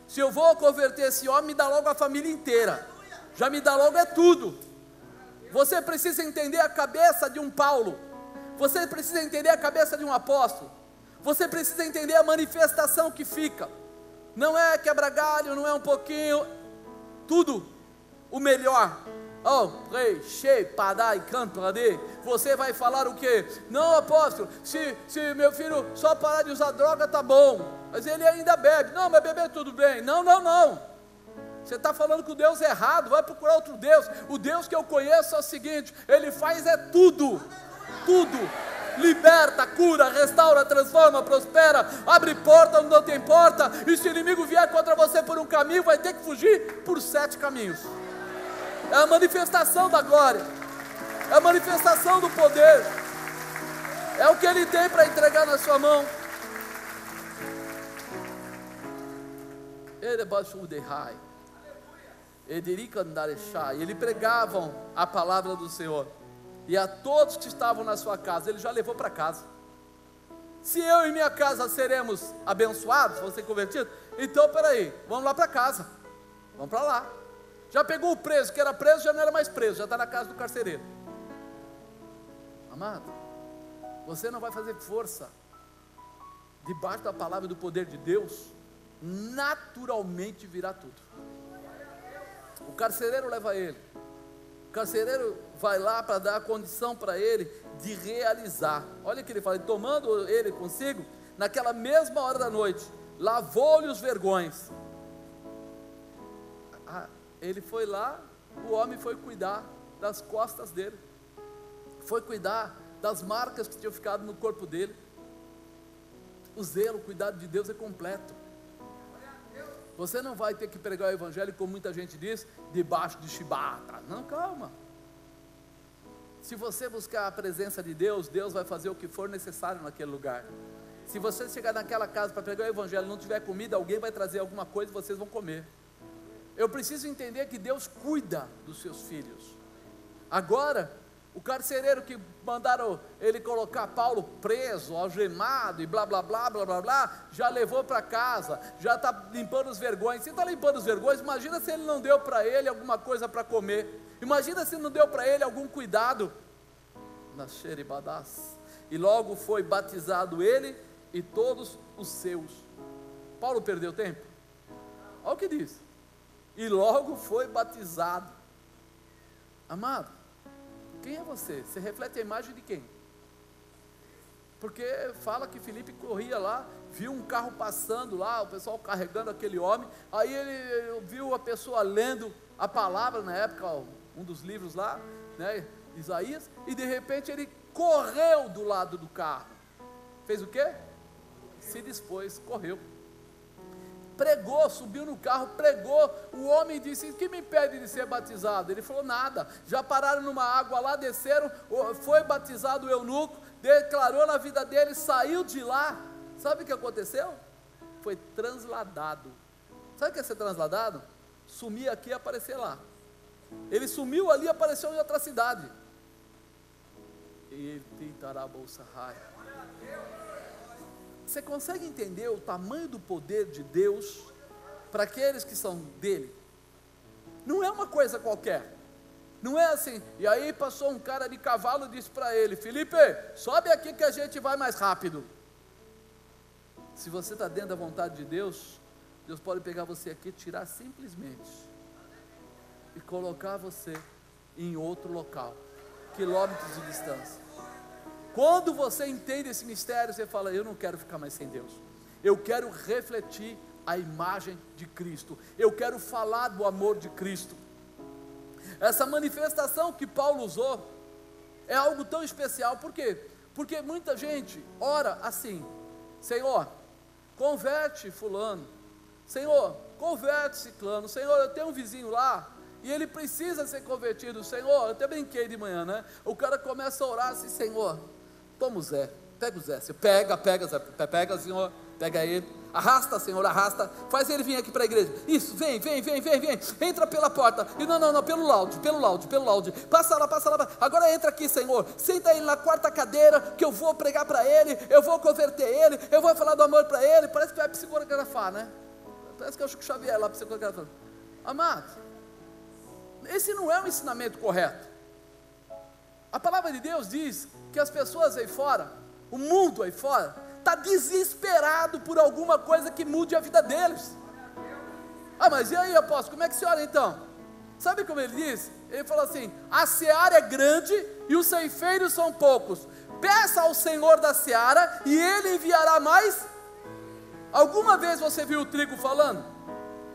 Se eu vou converter esse homem, me dá logo a família inteira. Já me dá logo é tudo. Você precisa entender a cabeça de um Paulo. Você precisa entender a cabeça de um apóstolo. Você precisa entender a manifestação que fica. Não é quebra-galho, não é um pouquinho. Tudo o melhor. Oh, rei, cheio, padai, canto, ali. Você vai falar o quê? Não, apóstolo, se meu filho só parar de usar droga, tá bom. Mas ele ainda bebe. Não, mas beber tudo bem. Não. Você está falando com o Deus errado. Vai procurar outro Deus. O Deus que eu conheço é o seguinte: Ele faz tudo. Liberta, cura, restaura, transforma, prospera, abre porta onde não tem porta. E se o inimigo vier contra você por um caminho, vai ter que fugir por 7 caminhos. É a manifestação da glória, é a manifestação do poder, é o que Ele tem para entregar na sua mão. Ele pregavam a palavra do Senhor, e a todos que estavam na sua casa, Ele já levou para casa. Se eu e minha casa seremos abençoados, vão ser convertidos, então peraí, vamos lá para casa, vamos para lá. Já pegou o preso, que era preso, já não era mais preso, já está na casa do carcereiro. Amado, você não vai fazer força debaixo da palavra e do poder de Deus, naturalmente virá tudo. O carcereiro leva ele. O carcereiro vai lá para dar a condição para ele de realizar. Olha o que ele fala: tomando ele consigo, naquela mesma hora da noite, lavou-lhe os vergões. Ele foi lá, o homem foi cuidar das costas dele, foi cuidar das marcas que tinham ficado no corpo dele. O zelo, o cuidado de Deus é completo. Você não vai ter que pregar o evangelho, como muita gente diz, debaixo de chibata. Não, calma. Se você buscar a presença de Deus, Deus vai fazer o que for necessário naquele lugar. Se você chegar naquela casa para pregar o evangelho e não tiver comida, alguém vai trazer alguma coisa e vocês vão comer. Eu preciso entender que Deus cuida dos seus filhos. Agora, o carcereiro que mandaram ele colocar Paulo preso, algemado e blá blá blá blá blá blá, já levou para casa, já está limpando os vergões. Se está limpando os vergões, imagina se ele não deu para ele alguma coisa para comer. Imagina se não deu para ele algum cuidado. E logo foi batizado ele e todos os seus. Paulo perdeu tempo? Olha o que diz. E logo foi batizado. Amado, quem é você? Você reflete a imagem de quem? Porque fala que Filipe corria lá, viu um carro passando lá, o pessoal carregando aquele homem, aí ele viu a pessoa lendo a palavra, na época, um dos livros lá, né, Isaías, e de repente ele correu do lado do carro. Fez o quê? Se dispôs, correu. Pregou, subiu no carro, pregou. O homem disse: o que me impede de ser batizado? Ele falou: nada. Já pararam numa água lá, desceram, foi batizado o eunuco, declarou na vida dele, saiu de lá. Sabe o que aconteceu? foi transladado. Sabe o que é ser transladado? Sumir aqui e aparecer lá. Ele sumiu ali e apareceu em outra cidade. E você consegue entender o tamanho do poder de Deus para aqueles que são dele? Não é uma coisa qualquer. Não é assim. E aí passou um cara de cavalo e disse para ele: Felipe, sobe aqui que a gente vai mais rápido. Se você está dentro da vontade de Deus, Deus pode pegar você aqui, tirar simplesmente e colocar você em outro local, quilômetros de distância. Quando você entende esse mistério, você fala: eu não quero ficar mais sem Deus, eu quero refletir a imagem de Cristo, eu quero falar do amor de Cristo. Essa manifestação que Paulo usou é algo tão especial. Por quê? Porque muita gente ora assim: Senhor, converte fulano, Senhor, converte ciclano, Senhor, eu tenho um vizinho lá e ele precisa ser convertido, Senhor. Eu até brinquei de manhã, né? O cara começa a orar assim: Senhor, toma o Zé, pega o Zé, você pega, Senhor, pega ele, arrasta, Senhor, arrasta, faz ele vir aqui para a igreja. Isso, vem, entra pela porta, e não, pelo laude, passa lá, agora entra aqui, Senhor, senta ele na quarta cadeira, que eu vou pregar para ele, eu vou converter ele, eu vou falar do amor para ele. Parece que vai psicografar, né? Parece que é o Chico Xavier lá psicografando. Amado, esse não é um ensinamento correto. A palavra de Deus diz que as pessoas aí fora, o mundo aí fora, está desesperado por alguma coisa que mude a vida deles. Ah, mas e aí, apóstolo, como é que se ora então? Sabe como ele diz? Ele falou assim: a seara é grande e os ceifeiros são poucos. Peça ao Senhor da seara e ele enviará mais. Alguma vez você viu o trigo falando: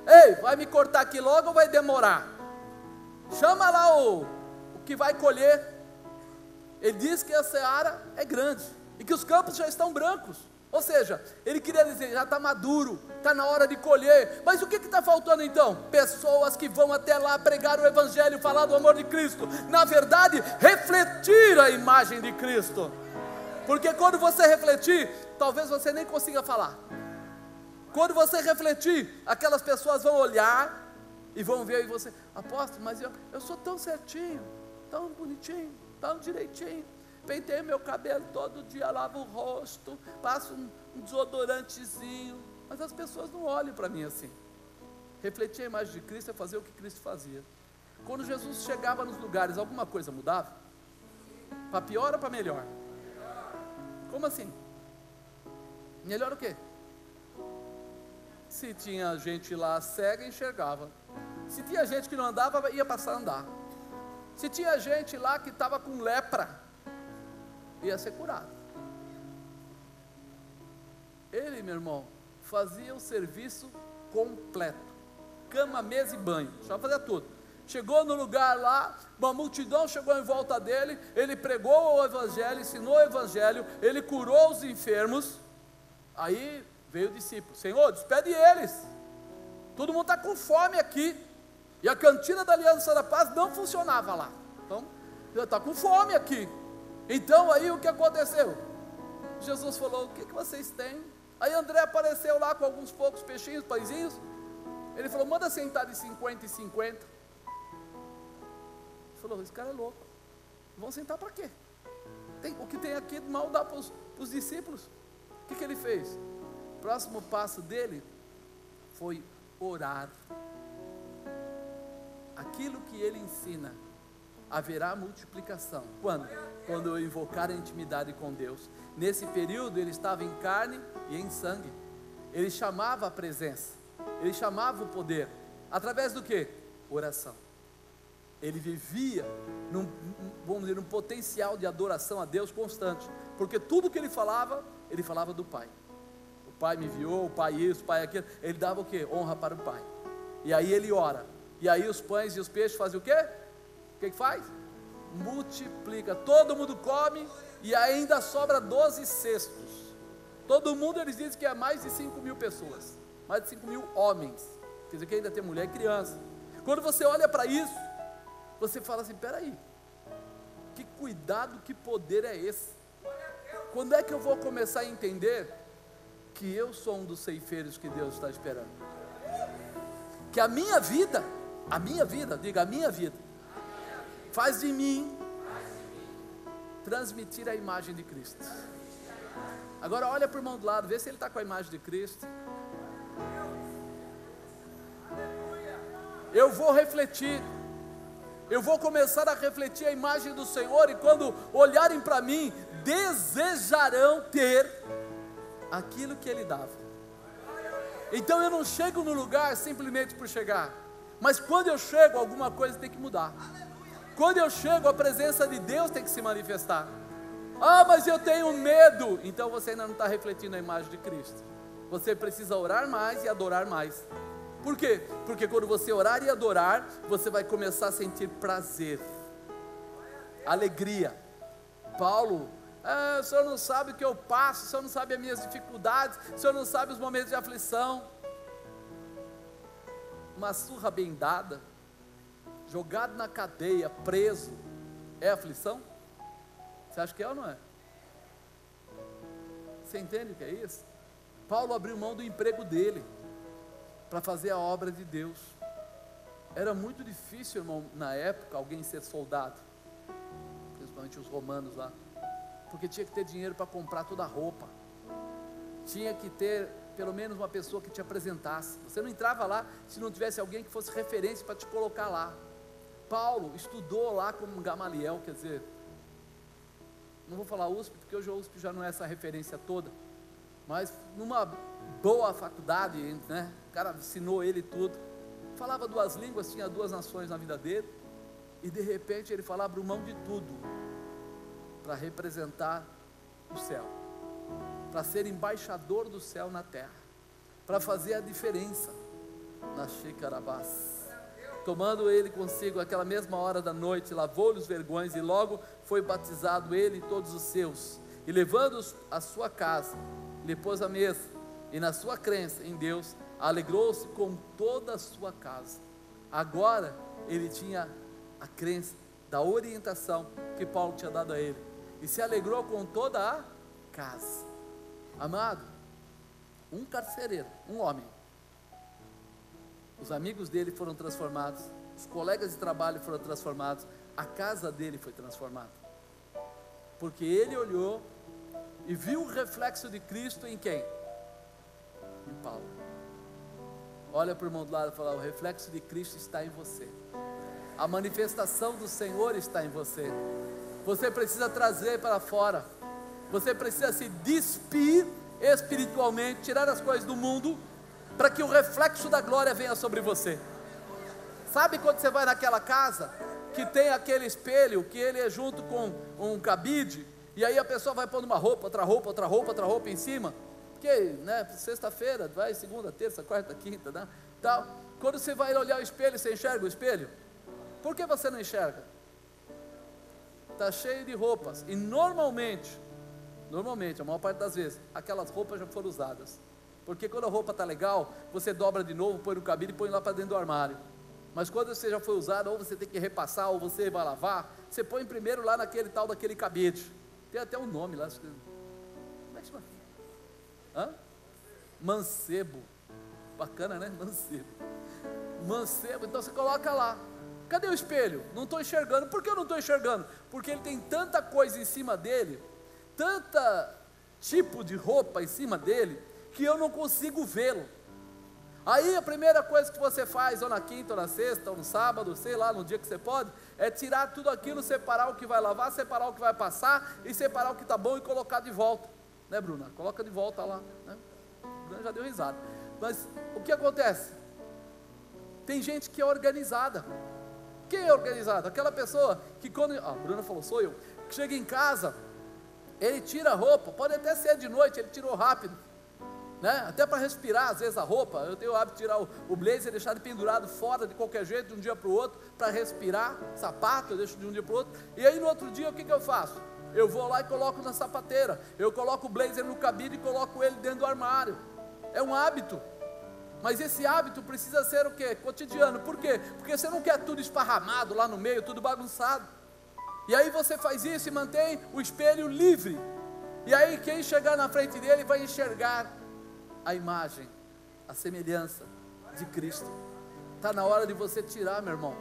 ei, vai me cortar aqui logo ou vai demorar? Chama lá o que vai colher. Ele diz que a seara é grande e que os campos já estão brancos. Ou seja, ele queria dizer: já está maduro, está na hora de colher. Mas o que está faltando então? Pessoas que vão até lá pregar o evangelho, falar do amor de Cristo, na verdade, refletir a imagem de Cristo. Porque quando você refletir, talvez você nem consiga falar. Quando você refletir, aquelas pessoas vão olhar e vão ver, e você: apóstolo, mas eu sou tão certinho, tão bonitinho, tão direitinho, penteio meu cabelo todo dia, lavo o rosto, passo um desodorantezinho, mas as pessoas não olham para mim assim. Refletir a imagem de Cristo é fazer o que Cristo fazia. Quando Jesus chegava nos lugares, alguma coisa mudava? Para pior ou para melhor? Como assim? Melhor o quê? Se tinha gente lá cega, enxergava. Se tinha gente que não andava, ia passar a andar. Se tinha gente lá que estava com lepra, ia ser curado. Ele, meu irmão, fazia o serviço completo: cama, mesa e banho, só fazia tudo. Chegou no lugar lá, uma multidão chegou em volta dele, ele pregou o evangelho, ensinou o evangelho, ele curou os enfermos. Aí veio o discípulo: Senhor, despede eles, todo mundo está com fome aqui, e a cantina da Aliança da Paz não funcionava lá, então está com fome aqui. Então aí o que aconteceu? Jesus falou: o que vocês têm? Aí André apareceu lá com alguns poucos peixinhos, pãezinhos. Ele falou: manda sentar de 50 e 50. Ele falou: esse cara é louco, vão sentar para quê? O que tem aqui mal dá para os discípulos. O que ele fez? O próximo passo dele foi orar. Aquilo que ele ensina, haverá multiplicação. Quando? Quando eu invocar a intimidade com Deus. Nesse período ele estava em carne e em sangue. Ele chamava a presença, ele chamava o poder. Através do que? Oração. Ele vivia num potencial de adoração a Deus constante. Porque tudo que ele falava do Pai. O Pai me enviou, o Pai isso, o Pai aquilo. Ele dava o quê? Honra para o Pai. E aí ele ora. E aí os pães e os peixes fazem o quê? O que faz? Multiplica. Todo mundo come e ainda sobra 12 cestos. Todo mundo, eles dizem que é mais de 5.000 pessoas, mais de 5.000 homens. Quer dizer que ainda tem mulher e criança. Quando você olha para isso, você fala assim: peraí, que cuidado, que poder é esse? Quando é que eu vou começar a entender que eu sou um dos ceifeiros que Deus está esperando. Que a minha vida, diga a minha vida, faz de mim transmitir a imagem de Cristo. Agora olha para o irmão do lado, vê se ele está com a imagem de Cristo. Eu vou refletir, eu vou começar a refletir a imagem do Senhor, e quando olharem para mim, desejarão ter aquilo que Ele dava. Então eu não chego no lugar simplesmente por chegar, mas quando eu chego, alguma coisa tem que mudar. Quando eu chego, a presença de Deus tem que se manifestar. Ah, mas eu tenho medo. Então você ainda não está refletindo a imagem de Cristo. Você precisa orar mais e adorar mais. Por quê? Porque quando você orar e adorar, você vai começar a sentir prazer, alegria. Paulo, o senhor não sabe o que eu passo, o senhor não sabe as minhas dificuldades, o senhor não sabe os momentos de aflição. Uma surra bem dada, jogado na cadeia, preso, é aflição? Você acha que é ou não é? Você entende o que é isso? Paulo abriu mão do emprego dele para fazer a obra de Deus. Era muito difícil, irmão, na época, alguém ser soldado, principalmente os romanos lá, porque tinha que ter dinheiro para comprar toda a roupa, tinha que ter pelo menos uma pessoa que te apresentasse. Você não entrava lá se não tivesse alguém que fosse referência para te colocar lá. Paulo estudou lá com Gamaliel, quer dizer, não vou falar USP, porque hoje a USP já não é essa referência toda, mas numa boa faculdade, né? O cara ensinou ele tudo, falava 2 línguas, tinha 2 nações na vida dele, e de repente ele falava, abriu mão de tudo, para representar o céu, para ser embaixador do céu na terra, para fazer a diferença na Shekarabás. Tomando ele consigo aquela mesma hora da noite, lavou-lhe os vergões, e logo foi batizado ele e todos os seus, e levando-os à sua casa, lhe pôs a mesa, e na sua crença em Deus, alegrou-se com toda a sua casa. Agora ele tinha a crença da orientação que Paulo tinha dado a ele, e se alegrou com toda a casa. Amado, um carcereiro, um homem, os amigos dele foram transformados, os colegas de trabalho foram transformados, a casa dele foi transformada, porque ele olhou e viu o reflexo de Cristo em quem? Em Paulo. Olha para o irmão do lado e fala, o reflexo de Cristo está em você, a manifestação do Senhor está em você. Você precisa trazer para fora, você precisa se despir espiritualmente, tirar as coisas do mundo, para que o reflexo da glória venha sobre você. Sabe quando você vai naquela casa, que tem aquele espelho, que ele é junto com um cabide, e aí a pessoa vai pondo uma roupa, outra roupa, outra roupa, outra roupa em cima, porque, né, sexta-feira, vai segunda, terça, quarta, quinta, né, tal. Quando você vai olhar o espelho, você enxerga o espelho? Por que você não enxerga? Está cheio de roupas, e normalmente, a maior parte das vezes, aquelas roupas já foram usadas, porque quando a roupa está legal, você dobra de novo, põe no cabide e põe lá para dentro do armário. Mas quando você já foi usado, ou você tem que repassar, ou você vai lavar, você põe primeiro lá naquele tal daquele cabide, tem até um nome lá, como é que chama? Mancebo, bacana, né? Mancebo, então você coloca lá. Cadê o espelho? Não estou enxergando. Por que eu não estou enxergando? Porque ele tem tanta coisa em cima dele, tanta tipo de roupa em cima dele, que eu não consigo vê-lo. Aí a primeira coisa que você faz, ou na quinta, ou na sexta, ou no sábado, sei lá, no dia que você pode, é tirar tudo aquilo, separar o que vai lavar, separar o que vai passar, e separar o que está bom e colocar de volta, né, Bruna? Coloca de volta lá, né? Bruna já deu risada. Mas o que acontece? Tem gente que é organizada. Quem é organizado? Aquela pessoa que quando, a Bruna falou, sou eu, que chega em casa, ele tira a roupa, pode até ser de noite, ele tirou rápido, né? Até para respirar, às vezes a roupa, eu tenho o hábito de tirar o blazer, deixar ele pendurado fora de qualquer jeito, de um dia para o outro, para respirar, sapato, eu deixo de um dia para o outro, e aí no outro dia o que eu faço? Eu vou lá e coloco na sapateira, eu coloco o blazer no cabide e coloco ele dentro do armário. É um hábito, mas esse hábito precisa ser o quê? Cotidiano. Por quê? Porque você não quer tudo esparramado lá no meio, tudo bagunçado, e aí você faz isso e mantém o espelho livre, e aí quem chegar na frente dele vai enxergar a imagem, a semelhança de Cristo. Está na hora de você tirar, meu irmão,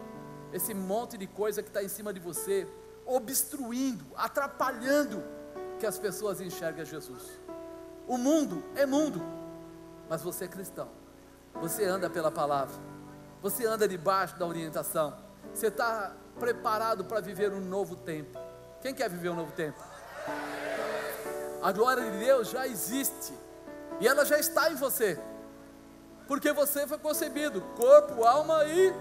esse monte de coisa que está em cima de você, obstruindo, atrapalhando que as pessoas enxerguem Jesus. O mundo é mundo, mas você é cristão, você anda pela palavra, você anda debaixo da orientação, você está preparado para viver um novo tempo. Quem quer viver um novo tempo? A glória de Deus já existe, e ela já está em você, porque você foi concebido, corpo, alma e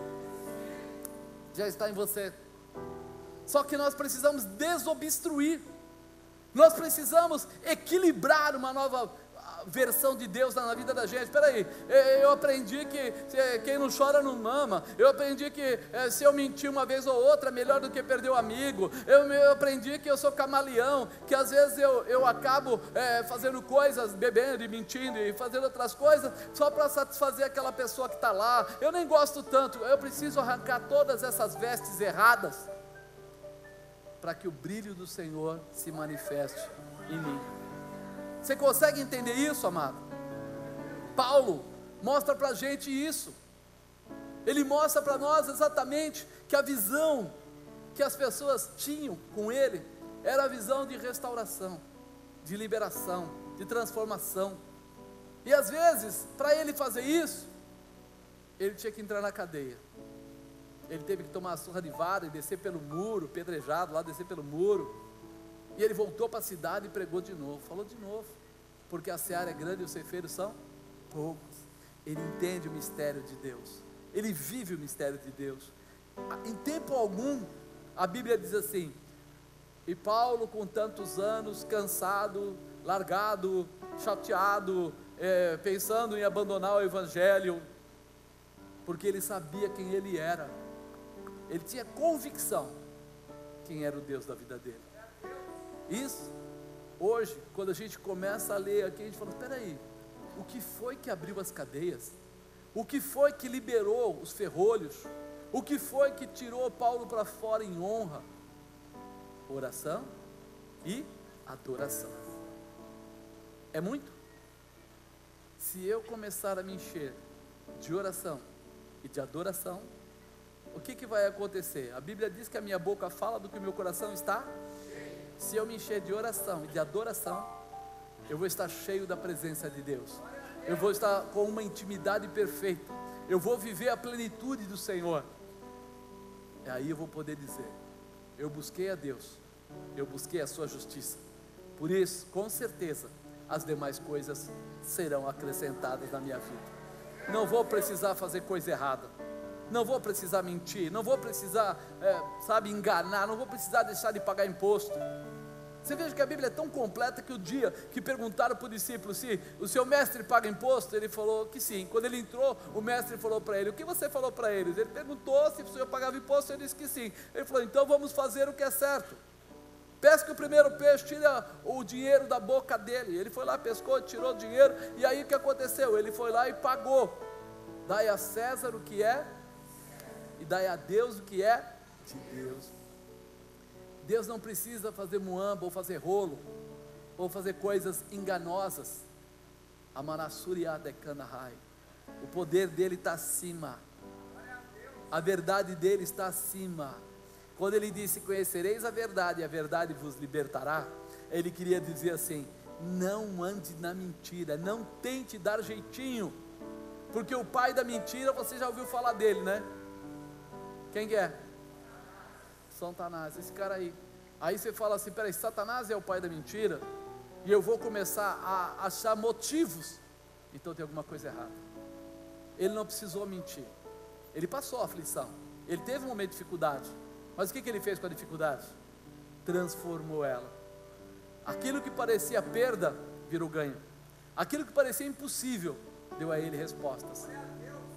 já está em você. Só que nós precisamos desobstruir, nós precisamos equilibrar uma nova versão de Deus na vida da gente. Espera aí, eu aprendi que quem não chora não mama. Eu aprendi que se eu mentir uma vez ou outra é melhor do que perder o amigo. Eu aprendi que eu sou camaleão, que às vezes eu acabo fazendo coisas, bebendo e mentindo e fazendo outras coisas só para satisfazer aquela pessoa que está lá. Eu nem gosto tanto. Eu preciso arrancar todas essas vestes erradas para que o brilho do Senhor se manifeste em mim. Você consegue entender isso, amado? Paulo mostra para a gente isso. Ele mostra para nós exatamente que a visão que as pessoas tinham com ele era a visão de restauração, de liberação, de transformação. E às vezes, para ele fazer isso, ele tinha que entrar na cadeia. Ele teve que tomar a surra de vara e descer pelo muro, pedrejado lá, descer pelo muro. E ele voltou para a cidade e pregou de novo, falou de novo, porque a seara é grande e os ceifeiros são poucos. Ele entende o mistério de Deus, ele vive o mistério de Deus. Em tempo algum, a Bíblia diz assim: e Paulo, com tantos anos, cansado, largado, chateado, pensando em abandonar o Evangelho, porque ele sabia quem ele era, ele tinha convicção quem era o Deus da vida dele. Isso, hoje, quando a gente começa a ler aqui, a gente fala: espera aí, o que foi que abriu as cadeias? O que foi que liberou os ferrolhos? O que foi que tirou Paulo para fora em honra? Oração e adoração. É muito? Se eu começar a me encher de oração e de adoração, o que vai acontecer? A Bíblia diz que a minha boca fala do que o meu coração está. Se eu me encher de oração e de adoração, eu vou estar cheio da presença de Deus, eu vou estar com uma intimidade perfeita, eu vou viver a plenitude do Senhor. E aí eu vou poder dizer: eu busquei a Deus, eu busquei a sua justiça, por isso, com certeza, as demais coisas serão acrescentadas na minha vida. Não vou precisar fazer coisa errada, não vou precisar mentir, não vou precisar, enganar, não vou precisar deixar de pagar imposto. Você veja que a Bíblia é tão completa que o dia que perguntaram para o discípulo se o seu mestre paga imposto, ele falou que sim. Quando ele entrou, o mestre falou para ele: o que você falou para eles? Ele perguntou se o senhor pagava imposto, ele disse que sim. Ele falou: então vamos fazer o que é certo. Pesca o primeiro peixe, tira o dinheiro da boca dele. Ele foi lá, pescou, tirou o dinheiro, e aí o que aconteceu? Ele foi lá e pagou. Dai a César o que é, e dai a Deus o que é de Deus. Deus não precisa fazer muamba, ou fazer rolo, ou fazer coisas enganosas. O poder dele está acima, a verdade dele está acima. Quando ele disse: conhecereis a verdade, e a verdade vos libertará, ele queria dizer assim: não ande na mentira, não tente dar jeitinho, porque o pai da mentira, você já ouviu falar dele, né? Quem que é? Satanás, esse cara aí. Aí você fala assim: peraí, Satanás é o pai da mentira, e eu vou começar a achar motivos, então tem alguma coisa errada. Ele não precisou mentir, ele passou a aflição, ele teve um momento de dificuldade, mas o que ele fez com a dificuldade? Transformou ela. Aquilo que parecia perda, virou ganho. Aquilo que parecia impossível, deu a ele respostas.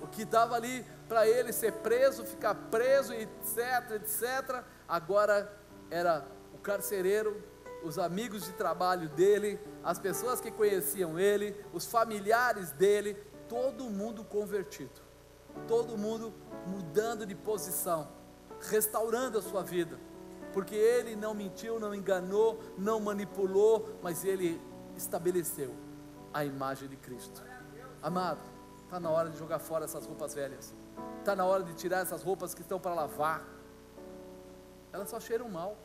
O que estava ali para ele ser preso, ficar preso, etc, etc, agora era o carcereiro, os amigos de trabalho dele, as pessoas que conheciam ele, os familiares dele, todo mundo convertido, todo mundo mudando de posição, restaurando a sua vida, porque ele não mentiu, não enganou, não manipulou, mas ele estabeleceu a imagem de Cristo. Amado, está na hora de jogar fora essas roupas velhas. Está na hora de tirar essas roupas que estão para lavar. Elas só cheiram mal.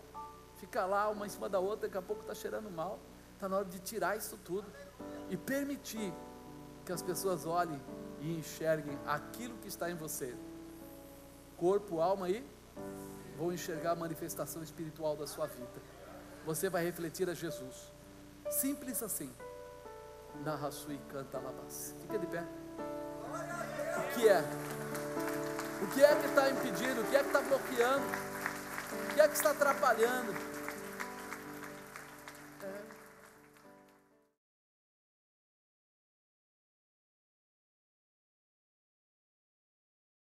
Fica lá uma em cima da outra, daqui a pouco está cheirando mal. Está na hora de tirar isso tudo e permitir que as pessoas olhem e enxerguem aquilo que está em você. Corpo, alma e vão enxergar a manifestação espiritual da sua vida. Você vai refletir a Jesus. Simples assim. Narra sua e canta labás. Fica de pé. O que é? O que é que está impedindo? O que é que está bloqueando? O que é que está atrapalhando?